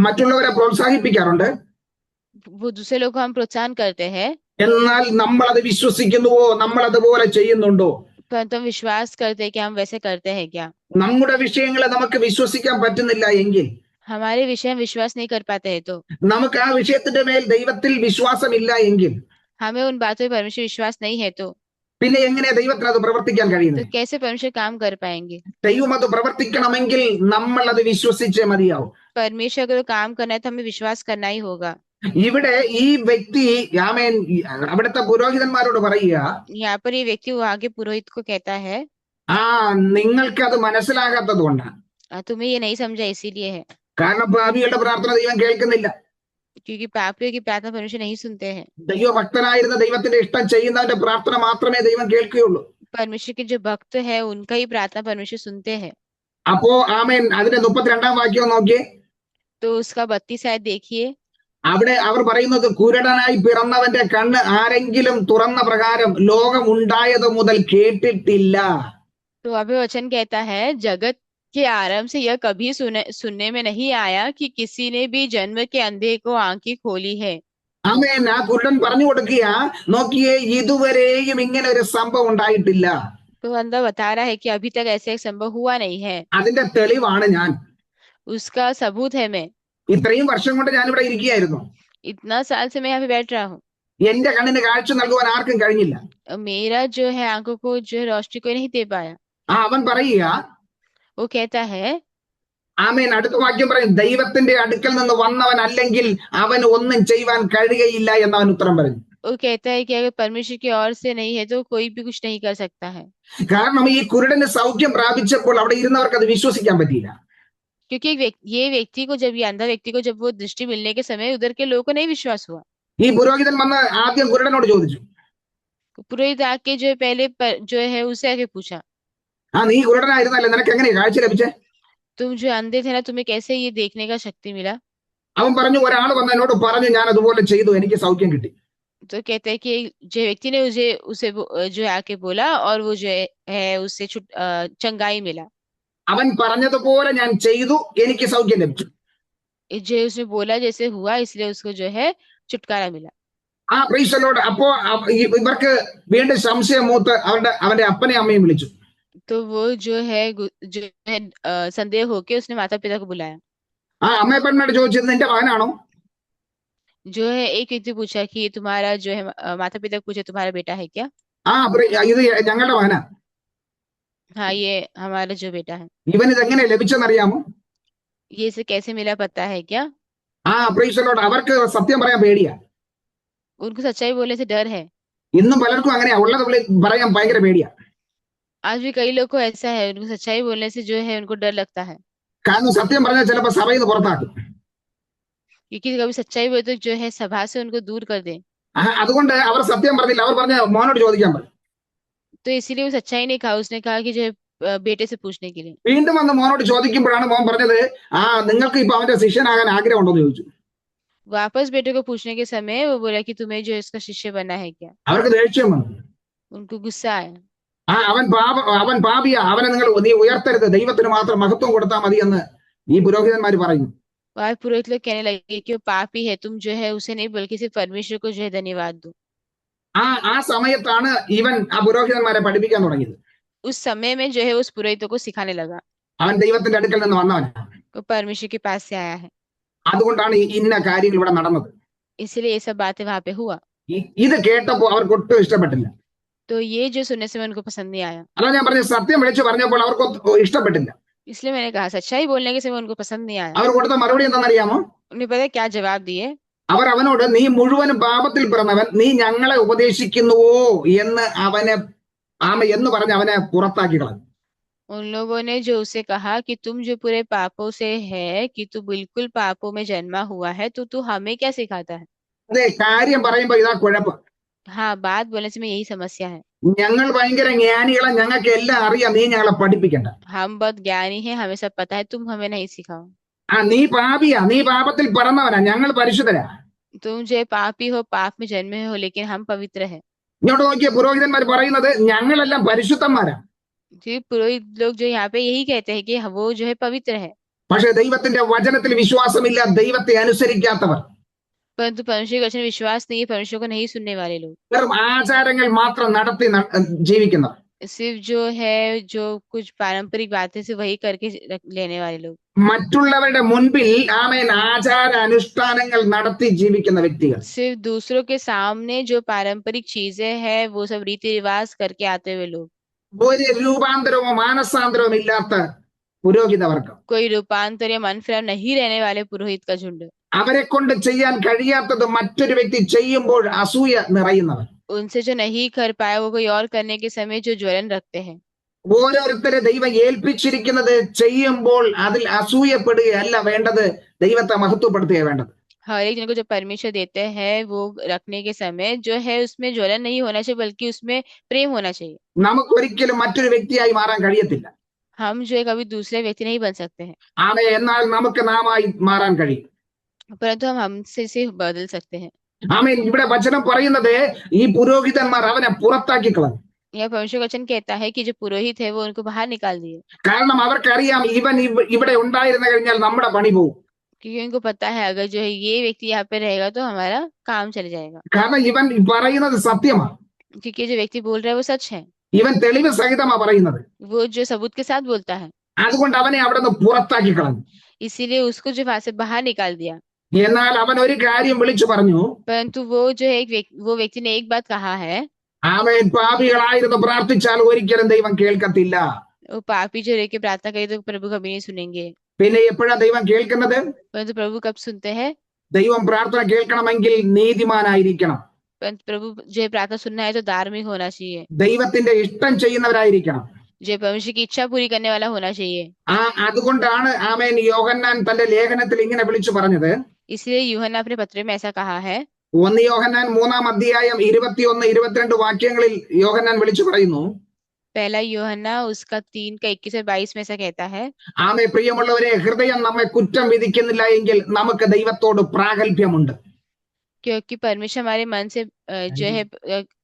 മറ്റുള്ളവരെ പ്രോത്സാഹിപ്പിക്കാറുണ്ട്, वो दूसरे लोग को हम प्रोत्साहन करते हैं, എന്നാൽ നമ്മൾ അത് വിശ്വസിക്കുന്നുവോ? നമ്മൾ അതുപോലെ ചെയ്യുന്നുണ്ടോ? परंतु हम विश्वास करते हैं कि हम वैसे करते हैं क्या? നമ്മുടെ വിഷയങ്ങളെ നമുക്ക് വിശ്വസിക്കാൻ പറ്റുന്നില്ല എങ്കിൽ, हमारे विषय में विश्वास नहीं कर पाते हैं तो നമുക്ക് ആ വിഷയത്തിന്റെ മേൽ ദൈവത്തിൽ വിശ്വാസമില്ല എങ്കിൽ, हमें उन बातों में परमेश्वर विश्वास नहीं है तो പിന്നെ എങ്ങനെയാ ദൈവത്തിന് അത് പ്രവർത്തിക്കാൻ കഴിയുന്നത്? कैसे परमेश्वर काम कर पाएंगे? ദൈവം അത് പ്രവർത്തിക്കണമെങ്കിൽ നമ്മൾ അത് വിശ്വസിച്ചേ മതിയാവും. परमेश्वर को काम करना है तो हमें विश्वास करना ही होगा। ഇവിടെ ഈ വ്യക്തി ആമേൻ അവിടുത്തെ പുരോഹിതന്മാരോട് പറയുക, यहाँ पर ये व्यक्ति वो आगे पुरोहित को कहता है, ആ നിങ്ങൾക്ക് അത് മനസ്സിലാകാത്തത് കൊണ്ടാണ്. तुम्हें ये नहीं समझा इसीलिए है കാരണം പാപികളുടെ പ്രാർത്ഥന ദൈവം കേൾക്കുന്നില്ല. क्योंकि पापियों की प्रार्थना परमेश्वर नहीं सुनते हैं। ദൈവഭക്തനായിരുന്ന ദൈവത്തിന്റെ ഇഷ്ടം ചെയ്യുന്നവന്റെ പ്രാർത്ഥന മാത്രമേ ദൈവം കേൾക്കുകയുള്ളൂ. परमेश्वर के जो भक्त है उनका ही प्रार्थना परमेश्वर सुनते हैं। അപ്പോ ആമേൻ അതിന്റെ 32 വാക്യം നോക്കിയേ. तो उसका 32 आयत देखिए, അവിടെ അവർ പറയുന്നത്, കുരുടനായി പിറന്നവന്റെ കണ്ണ് ആരെങ്കിലും തുറന്ന പ്രകാരം ലോകം ഉണ്ടായത് മുതൽ കേട്ടിട്ടില്ല. तो अभी वचन कहता है, जगत के आरंभ से यह कभी सुनने में नहीं आया कि किसी ने भी जन्म के अंधे को आंखें खोली है। ആമേൻ. ആ കുരുടൻ പറഞ്ഞു കൊടുക്കുക, നോക്കിയേ, ഇതുവരെയും ഇങ്ങനെ ഒരു സംഭവം ഉണ്ടായിട്ടില്ല. तो अंधा बता रहा है कि अभी तक ऐसे एक संभव हुआ नहीं है। അതിന്റെ തെളിവാണ് ഞാൻ. उसका सबूत है मैं। ഇത്രയും വർഷം കൊണ്ട് ഞാൻ ഇവിടെ ഇരിക്കുകയായിരുന്നു. इतना साल से मैं यहाँ पे बैठ रहा हूँ, എന്റെ കണ്ണിന് കാഴ്ച നൽകുവാൻ ആർക്കും കഴിഞ്ഞില്ല. मेरा जो है आंखों को जो है रोशनी कोई नहीं दे पाया। അവൻ പറയുക, वो कहता है, ആമേൻ. അടുത്ത വാക്യം പറയും, ദൈവത്തിന്റെ അടുക്കൽ നിന്ന് വന്നവൻ അല്ലെങ്കിൽ അവന് ഒന്നും ചെയ്യുവാൻ കഴിയുകയില്ല എന്നവൻ ഉത്തരം പറഞ്ഞു. वो कहता है कि अगर परमेश्वर की ओर से नहीं है तो कोई भी कुछ नहीं कर सकता है। കാരണം ഈ കുരുടന് സൗഖ്യം പ്രാപിച്ചപ്പോൾ അവിടെ ഇരുന്നവർക്ക് അത് വിശ്വസിക്കാൻ പറ്റിയില്ല. क्योंकि ये व्यक्ति को जब ये अंधा व्यक्ति को जब वो दृष्टि मिलने के समय उधर के लोगों को नहीं विश्वास हुआ। ഈ പുരോഹിതൻ വന്ന് ആദ്യം കുരുടനോട് ചോദിച്ചു, पुरोहित आके जो है पहले जो है उससे आके पूछा, നീ കുരുടനായിരുന്നല്ലേ, നിനക്ക് എങ്ങനെയാ കാഴ്ച ലഭിച്ചേ? तुम जो अंधे थे ना, तुम्हें कैसे ये देखने का शक्ति मिला? അവൻ പറഞ്ഞു, ഒരാൾ വന്ന് എന്നോട് പറഞ്ഞു, ഞാൻ അതുപോലെ ചെയ്തു, എനിക്ക് സൗഖ്യം കിട്ടി. तो कहते हैं कि जो व्यक्ति ने उसे जो है आके बोला और वो जो है उससे चंगाई मिला। അവൻ പറഞ്ഞതുപോലെ ഞാൻ ചെയ്തു, എനിക്ക് സൗഖ്യം ലഭിച്ചു. जो उसने बोला जैसे हुआ, इसलिए उसको जो है छुटकारा मिला। ആ പ്രൈസ് ദി ലോർഡ്. അപ്പോ ഇവർക്ക് വീണ്ടും സംശയം മൂത്ത് അവന്റെ അപ്പനെ അമ്മയും വിളിച്ചു. तो वो जो है संदेह होके उसने माता पिता को बुलाया। ആ അമ്മയപ്പനോട് ചോദിച്ചത്, നിന്റെ മകനാണോ? जो है एक व्यक्ति पूछा कि तुम्हारा जो है माता पिता पूछे तुम्हारा बेटा है क्या? ഇത് ഞങ്ങളുടെ മകനാ. हाँ, ये हमारा जो बेटा है। ഇവൻ ഇതെങ്ങനെ ലഭിച്ചെന്നറിയാമോ? ये इसे कैसे मिला पता है क्या? Price the Lord. അവർക്ക് സത്യം പറയാൻ പേടിയാ. उनको सच्चाई बोलने से डर है। ഇന്നും പലർക്കും അങ്ങനെയാ, ഉള്ളത് പറയാൻ ഭയങ്കര പേടിയാ. आज भी कई लोग को ऐसा है, उनको सच्चाई बोलने से जो है उनको डर लगता है। കാരണം സത്യം പറഞ്ഞാൽ ചിലപ്പോ സഭയിൽ നിന്ന് പുറത്താക്കും. क्योंकि कभी सच्चाई बोले तो जो है सभा से उनको दूर कर दे। അതുകൊണ്ട് അവർ സത്യം പറഞ്ഞില്ല. അവർ പറഞ്ഞ മോനോട് ചോദിക്കാൻ പറഞ്ഞു. तो इसीलिए वो सच्चाई नहीं कहा, उसने कहा कि जो है बेटे से पूछने के लिए। വീണ്ടും വന്ന് മോനോട് ചോദിക്കുമ്പോഴാണ് മോൻ പറഞ്ഞത്, നിങ്ങൾക്ക് ഇപ്പൊ അവന്റെ ശിഷ്യനാകാൻ ആഗ്രഹമുണ്ടോ എന്ന് ചോദിച്ചു. वापस बेटे को पूछने के समय वो बोला कि तुम्हें जो इसका शिष्य बनना है क्या? അവർക്ക് ദേഷ്യം വന്നു. उनको गुस्सा आया। അവൻ പാപിയാ, അവനെ നീ ഉയർത്തരുത്, ദൈവത്തിന് മാത്രം മഹത്വം കൊടുത്താൽ മതി എന്ന് ഈ പുരോഹിതന്മാർ പറയുന്നു. वह पुरोहित लोग कहने लगे कि वो पापी है, तुम जो है उसे नहीं बल्कि सिर्फ परमेश्वर को जो है धन्यवाद दो। ആ സമയത്താണ് ഇവൻ ആ പുരോഹിതന്മാരെ പഠിപ്പിക്കാൻ തുടങ്ങിയത്. उस समय में जो है उस पुरोहितों को सिखाने लगा। അവൻ ദൈവത്തിന്റെ അടുക്കൽ നിന്ന് വന്നവനാണ്. वो परमेश्वर के पास से आया है, അതുകൊണ്ടാണ് ഇന്ന കാര്യങ്ങൾ ഇവിടെ നടന്നത്. इसलिए ये सब बातें वहां पे हुआ। ഇത് കേട്ടപ്പോ അവർക്ക് ഒട്ടും ഇഷ്ടപ്പെട്ടില്ല. तो ये जो सुनने से उनको पसंद नहीं आया। അതാ ഞാൻ പറഞ്ഞ, സത്യം വിളിച്ചു പറഞ്ഞപ്പോൾ അവർക്ക് ഇഷ്ടപ്പെട്ടില്ല. इसलिए मैंने कहा सच्चाई बोलने के समय उनको पसंद नहीं आया। അവർ കൊടുത്ത മറുപടി എന്താണെന്നറിയാമോ? उन्हें पता है क्या जवाब दिए? അവർ അവനോട്, നീ മുഴുവനും പാപത്തിൽ പിറന്നവൻ, നീ ഞങ്ങളെ ഉപദേശിക്കുന്നുവോ എന്ന് പറഞ്ഞ് അവനെ പുറത്താക്കി കളഞ്ഞു. उन लोगों ने जो उसे कहा कि तुम जो पूरे पापों से है, कि तू बिल्कुल पापों में जन्मा हुआ है, तो तू हमें क्या सिखाता है? അതെ, കാര്യം പറയുമ്പോ ഇതാ കുഴപ്പം. हाँ, बात बोलने से में यही समस्या है। ഞങ്ങൾ ഭയങ്കര ജ്ഞാനികളെ, ഞങ്ങൾക്ക് എല്ലാം അറിയാം, നീ ഞങ്ങളെ പഠിപ്പിക്കണ്ട. हम बहुत ज्ञानी हैं, हमें सब पता है, तुम हमें नहीं सिखाओ। നീ പാപിയാ, നീ പാപത്തിൽ പിറന്നവനാ, ഞങ്ങൾ പരിശുദ്ധരാ. तुम जो पापी हो, पाप में जन्मे हो, लेकिन हम पवित्र हैं। ഇങ്ങോട്ട് നോക്കിയ പുരോഹിതന്മാർ പറയുന്നത് ഞങ്ങളെല്ലാം പരിശുദ്ധന്മാരാ. जी, पुरोहित लोग जो यहाँ पे यही कहते हैं कि वो जो है पवित्र है। പക്ഷെ ദൈവത്തിന്റെ വചനത്തിൽ വിശ്വാസമില്ല, ദൈവത്തെ അനുസരിക്കാത്തവർ, परंतु परमेश्वर के वचन में विश्वास नहीं है, परमेश्वर को नहीं सुनने वाले लोग, വെറും ആചാരങ്ങൾ മാത്രം നടത്തി ജീവിക്കുന്നവർ, सिर्फ जो है जो कुछ पारंपरिक बातें से वही करके लेने वाले लोग, മറ്റുള്ളവരുടെ മുൻപിൽ ആമേൻ ആചാര അനുഷ്ഠാനങ്ങൾ നടത്തി ജീവിക്കുന്ന വ്യക്തികൾ, सिर्फ दूसरों के सामने जो पारंपरिक चीजें हैं वो सब रीति रिवाज करके आते हुए लोग, ഒരു രൂപാന്തരമോ മാനസാന്തരവും ഇല്ലാത്ത പുരോഹിതവർഗം, कोई रूपांतर या मन फिराव नहीं रहने वाले पुरोहित का झुंड, അവരെ കൊണ്ട് ചെയ്യാൻ കഴിയാത്തത് മറ്റൊരു വ്യക്തി ചെയ്യുമ്പോൾ അസൂയ നിറയുന്നവർ, उनसे जो नहीं कर पाया वो कोई और करने के समय जो ज्वलन रखते हैं, ഓരോരുത്തരെ ദൈവം ഏൽപ്പിച്ചിരിക്കുന്നത് ചെയ്യുമ്പോൾ അതിൽ അസൂയപ്പെടുകയല്ല വേണ്ടത്, ദൈവത്തെ മഹത്വപ്പെടുത്തുകയാണ് വേണ്ടത്. हर एक जन को जो परमेश्वर देते हैं वो रखने के समय जो है उसमें ज्वलन नहीं होना चाहिए, बल्कि उसमें प्रेम होना चाहिए। നമുക്കൊരിക്കലും മറ്റൊരു വ്യക്തിയായി മാറാൻ കഴിയത്തില്ല. हम जो है कभी दूसरे व्यक्ति नहीं बन सकते हैं, എന്നാൽ നമുക്ക് നാമായി മാറാൻ കഴിയും. परंतु हम हमसे से बदल सकते हैं। ഇവിടെ വചനം പറയുന്നത് ഈ പുരോഹിതന്മാർ അവനെ പുറത്താക്കി കളഞ്ഞു. यह परमेश्वर का वचन कहता है कि जो पुरोहित है वो उनको बाहर निकाल दिए, കാരണം അവർക്കറിയാം ഇവൻ ഇവിടെ ഉണ്ടായിരുന്നു കഴിഞ്ഞാൽ നമ്മുടെ പണി പോകും. क्योंकि उनको पता है अगर जो है ये व्यक्ति यहाँ पे रहेगा तो हमारा काम चल जाएगा, കാരണം ഇവൻ പറയുന്നത് സത്യമാണ്. क्योंकि जो व्यक्ति बोल रहा है वो सच है, ഇവൻ തെളിവ് സഹിതമാ പറയുന്നത്. वो जो सबूत के साथ बोलता है, അതുകൊണ്ട് അവനെ അവിടെ നിന്ന് പുറത്താക്കി കളഞ്ഞു. इसीलिए उसको जो वहां से बाहर निकाल दिया। എന്നാൽ അവൻ ഒരു കാര്യം വിളിച്ചു പറഞ്ഞു. परंतु वो जो है वो व्यक्ति ने एक बात कहा है, അവൻ പാപികളായിരുന്നു പ്രാർത്ഥിച്ചാൽ ഒരിക്കലും ദൈവം കേൾക്കത്തില്ല. वो पापी जो रह के प्रार्थना करे तो प्रभु कभी नहीं सुनेंगे। പിന്നെ എപ്പോഴാ ദൈവം കേൾക്കുന്നത്? परंतु प्रभु कब सुनते हैं? ദൈവം പ്രാർത്ഥന കേൾക്കണമെങ്കിൽ നീതിമാനായിരിക്കണം, परंतु प्रभु जो है प्रार्थना सुनना है तो धार्मिक होना चाहिए, ദൈവത്തിന്റെ ഇഷ്ടം ചെയ്യുന്നവരായിരിക്കണം. जो परमेश्वर की इच्छा पूरी करने वाला होना चाहिए। അതുകൊണ്ടാണ് ആമേൻ യോഹന്നാൻ തന്റെ ലേഖനത്തിൽ ഇങ്ങനെ വിളിച്ചു പറഞ്ഞത്. इसलिए यूहन्ना अपने पत्र में ऐसा कहा है, 1 യോഹന്നാൻ 3-ാം അധ്യായം 21-22 വാക്യങ്ങളിൽ യോഹന്നാൻ വിളിച്ചു പറയുന്നു. पहला यूहन्ना उसका 3 का 21 और 22 में ऐसा कहता है, പ്രിയമുള്ളവരെ, ഹൃദയം നമ്മെ കുറ്റം വിധിക്കുന്നില്ല എങ്കിൽ നമുക്ക് ദൈവത്തോട് പ്രാഗൽഭ്യമുണ്ട്. क्योंकि परमेश्वर हमारे मन से जो है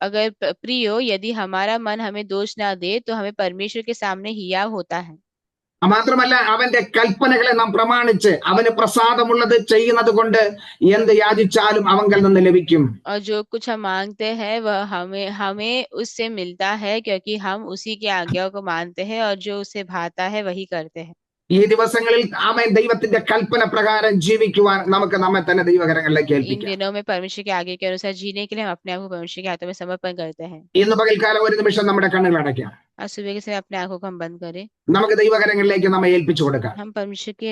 अगर प्रिय हो, यदि हमारा मन हमें दोष ना दे तो हमें परमेश्वर के सामने हियाव होता है। മാത്രമല്ല അവന്റെ കൽപ്പനകളെ നാം പ്രമാണിച്ച് അവന് പ്രസാദമുള്ളത് ചെയ്യുന്നത് കൊണ്ട് എന്ത് യാചിച്ചാലും അവങ്കൽ നിന്ന് ലഭിക്കും. और जो कुछ हम मांगते हैं वह हमें हमें उससे मिलता है, क्योंकि हम उसी की आज्ञाओं को मानते हैं और जो उसे भाता है वही करते हैं। ഈ ദിവസങ്ങളിൽ ആമേൻ ദൈവത്തിന്റെ കൽപ്പന പ്രകാരം ജീവിക്കുവാൻ നമുക്ക് നമ്മെ തന്നെ ദൈവകരങ്ങളിലേക്ക് इन ഏൽപ്പിക്കാം. दिनों में परमेश्वर के आगे के अनुसार जीने के लिए हम अपने आप को परमेश्वर के हाथों में समर्पण करते हैं। ഇന്ന് പകൽക്കാലം ഒരു നിമിഷം നമ്മുടെ കണ്ണുകൾ അടയ്ക്കാം. आज सुबह के समय अपने आंखों को हम बंद करें, നമുക്ക് ദൈവകരങ്ങളിലേക്ക് നമ്മെ ഏൽപ്പിച്ചു കൊടുക്കാം. हम परमेश्वर के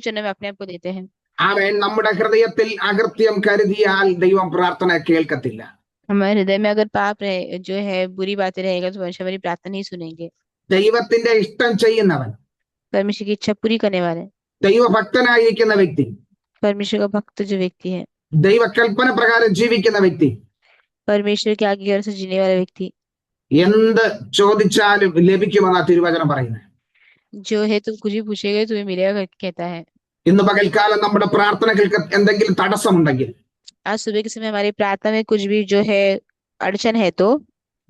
चरणों में अपने आप को देते हैं। ആമേൻ നമ്മുടെ ഹൃദയത്തിൽ അകൃത്യം കരുതിയാൽ ദൈവം പ്രാർത്ഥന കേൾക്കത്തില്ല. हमारे हृदय में अगर पाप रहे जो है बुरी बातें रहेगा तो परमेश्वर हमारी प्रार्थना नहीं सुनेंगे। ദൈവത്തിന്റെ ഇഷ്ടം ചെയ്യുന്നവൻ, परमेश्वर की इच्छा पूरी करने वाले, ദൈവഭക്തനായിരിക്കുന്ന വ്യക്തി, परमेश्वर का भक्त जो व्यक्ति है, ദൈവകൽപ്പന പ്രകാരം ജീവിക്കുന്ന വ്യക്തി, परमेश्वर के आगे से जीने वाला व्यक्ति, എന്ത് ചോദിച്ചാലും ലഭിക്കുമെന്നാ തിരുവചനം പറയുന്നത്. जो है तुम कुछ भी पूछेगे तुम्हें मिलेगा करके कहता है। ഇന്ന് പകൽക്കാലം നമ്മുടെ പ്രാർത്ഥനകൾക്ക് എന്തെങ്കിലും തടസ്സമുണ്ടെങ്കിൽ, आज सुबह के समय हमारी प्रार्थना में कुछ भी जो है अड़चन है तो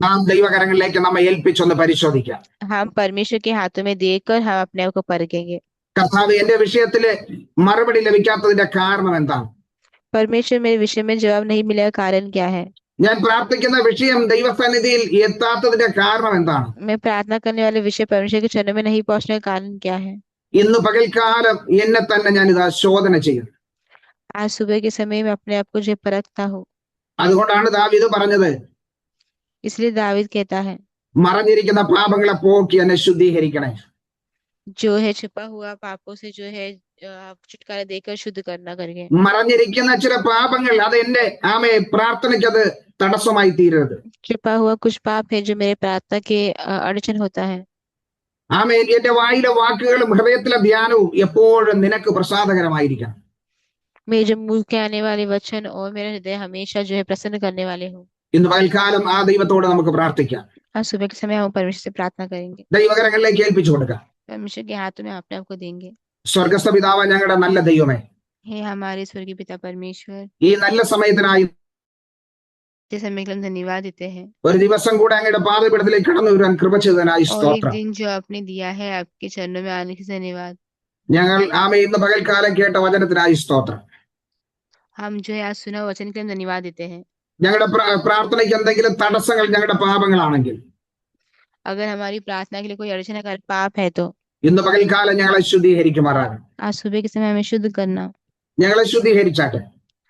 നാം ദൈവകരങ്ങളിലേക്ക് നമ്മെ ഏൽപ്പിച്ചൊന്ന് പരിശോധിക്കാം. हम परमेश्वर के हाथों में देकर हम अपने आप को परखेंगे। കർത്താവ്, എന്റെ വിഷയത്തില് മറുപടി ലഭിക്കാത്തതിന്റെ കാരണം എന്താണ്? परमेश्वर मेरे विषय में जवाब नहीं मिलेगा, कारण क्या है? ഞാൻ പ്രാർത്ഥിക്കുന്ന വിഷയം ദൈവസന്നിധിയിൽ എത്താത്തതിന്റെ കാരണം എന്താണ്? मैं प्रार्थना करने वाले विषय परमेश्वर के चरणों में नहीं पहुंचने का कारण क्या है? ഇന്ന് പകൽക്കാലം എന്നെ തന്നെ ഞാൻ ഇതാ ശോധന ചെയ്യുന്നു. आज सुबह के समय में अपने आप को जो परखता हूँ। അതുകൊണ്ടാണ് ദാവീദ് പറഞ്ഞത്, इसलिए दावीद कहता है, മറഞ്ഞിരിക്കുന്ന പാപങ്ങളെ പോക്കി എന്നെ ശുദ്ധീകരിക്കണേ. जो है छुपा हुआ पापों से जो है छुटकारा देकर शुद्ध करना करके। മറഞ്ഞിരിക്കുന്ന ചില പാപങ്ങൾ അത് എന്റെ പ്രാർത്ഥനയ്ക്ക് അത് തടസ്സമായി തീരരുത്. छुपा हुआ कुछ पाप है जो मेरे प्रार्थना के अड़चन होता है। എന്റെ വായിലെ വാക്കുകളും ഹൃദയത്തിലെ ധ്യാനവും എപ്പോഴും നിനക്ക് പ്രസാദകരമായിരിക്കണം. मेरे जो मुंह के आने वाले वचन और मेरा हृदय हमेशा जो है प्रसन्न करने वाले हो। ഇന്ന് പകൽക്കാലം ആ ദൈവത്തോട് നമുക്ക് പ്രാർത്ഥിക്കാം. आज सुबह के समय हम परमेश्वर से प्रार्थना करेंगे, ദൈവകരങ്ങളിലേക്ക് ഏൽപ്പിച്ചു കൊടുക്കാം. परमेश्वर के हाथों में अपने आप को देंगे। സ്വർഗസ്ഥ പിതാവ്, ഞങ്ങളുടെ നല്ല ദൈവമേ, हे हमारे स्वर्गीय पिता परमेश्वर, ഈ നല്ല സമയത്തിനായി इस समय के लिए हम धन्यवाद देते हैं, ഒരു ദിവസം കൂടെ അങ്ങയുടെ പാദപീഠത്തിലേക്ക് കടന്നു വരാൻ കൃപ ചെയ്തതിനായി और एक സ്തോത്രം. दिन जो आपने दिया है आपके चरणों में आने के लिए धन्यवाद। ഞങ്ങൾ ഇന്ന് പകൽക്കാലം കേട്ട വചനത്തിനായി സ്തോത്രം. हम जो है आज सुना वचन के लिए हम धन्यवाद देते हैं। ഞങ്ങളുടെ പ്രാർത്ഥനയ്ക്ക് എന്തെങ്കിലും തടസ്സങ്ങൾ ഞങ്ങളുടെ പാപങ്ങളാണെങ്കിൽ, अगर हमारी प्रार्थना के लिए कोई अड़चन अगर पाप है तो ഇന്ന് പകൽക്കാലം ഞങ്ങളെ ശുദ്ധീകരിക്കുമാറാകും. आज सुबह के समय हमें शुद्ध करना, ഞങ്ങളെ ശുദ്ധീകരിച്ചാട്ടെ.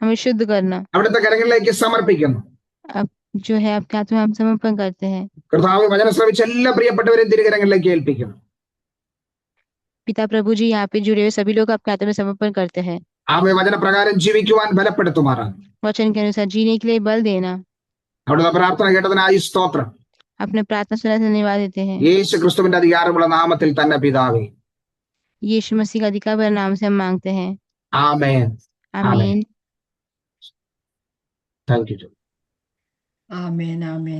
हमें शुद्ध करना। അവിടുത്തെ കരങ്ങളിലേക്ക് സമർപ്പിക്കുന്നു. अब जो है आपके हाथ में हम समर्पण करते हैं। കർത്താവ്, വചനം ശ്രവിച്ച എല്ലാ പ്രിയപ്പെട്ടവരെയും തിരുകരങ്ങളിലേക്ക് ഏൽപ്പിക്കുന്നു. पिता प्रभु जी, यहाँ पे जुड़े हुए सभी लोग आपके हाथों में समर्पण करते हैं। ആമേ, വചനപ്രകാരം ജീവിക്കുവാൻ ബലപ്പെടുത്തുമാറാകും. वचन के अनुसार जीने के लिए बल देना। അവിടുത്തെ പ്രാർത്ഥന കേട്ടതിനായി സ്തോത്രം. अपने प्रार्थना सुना धन्यवाद देते हैं। യേശു ക്രിസ്തുവിന്റെ അധികാരമുള്ള നാമത്തിൽ തന്നെ പിതാവേ, यीशु मसीह का अधिकार भरा नाम से हम मांगते हैं, ആമേൻ. आमीन। Thank you. Amen. Amen.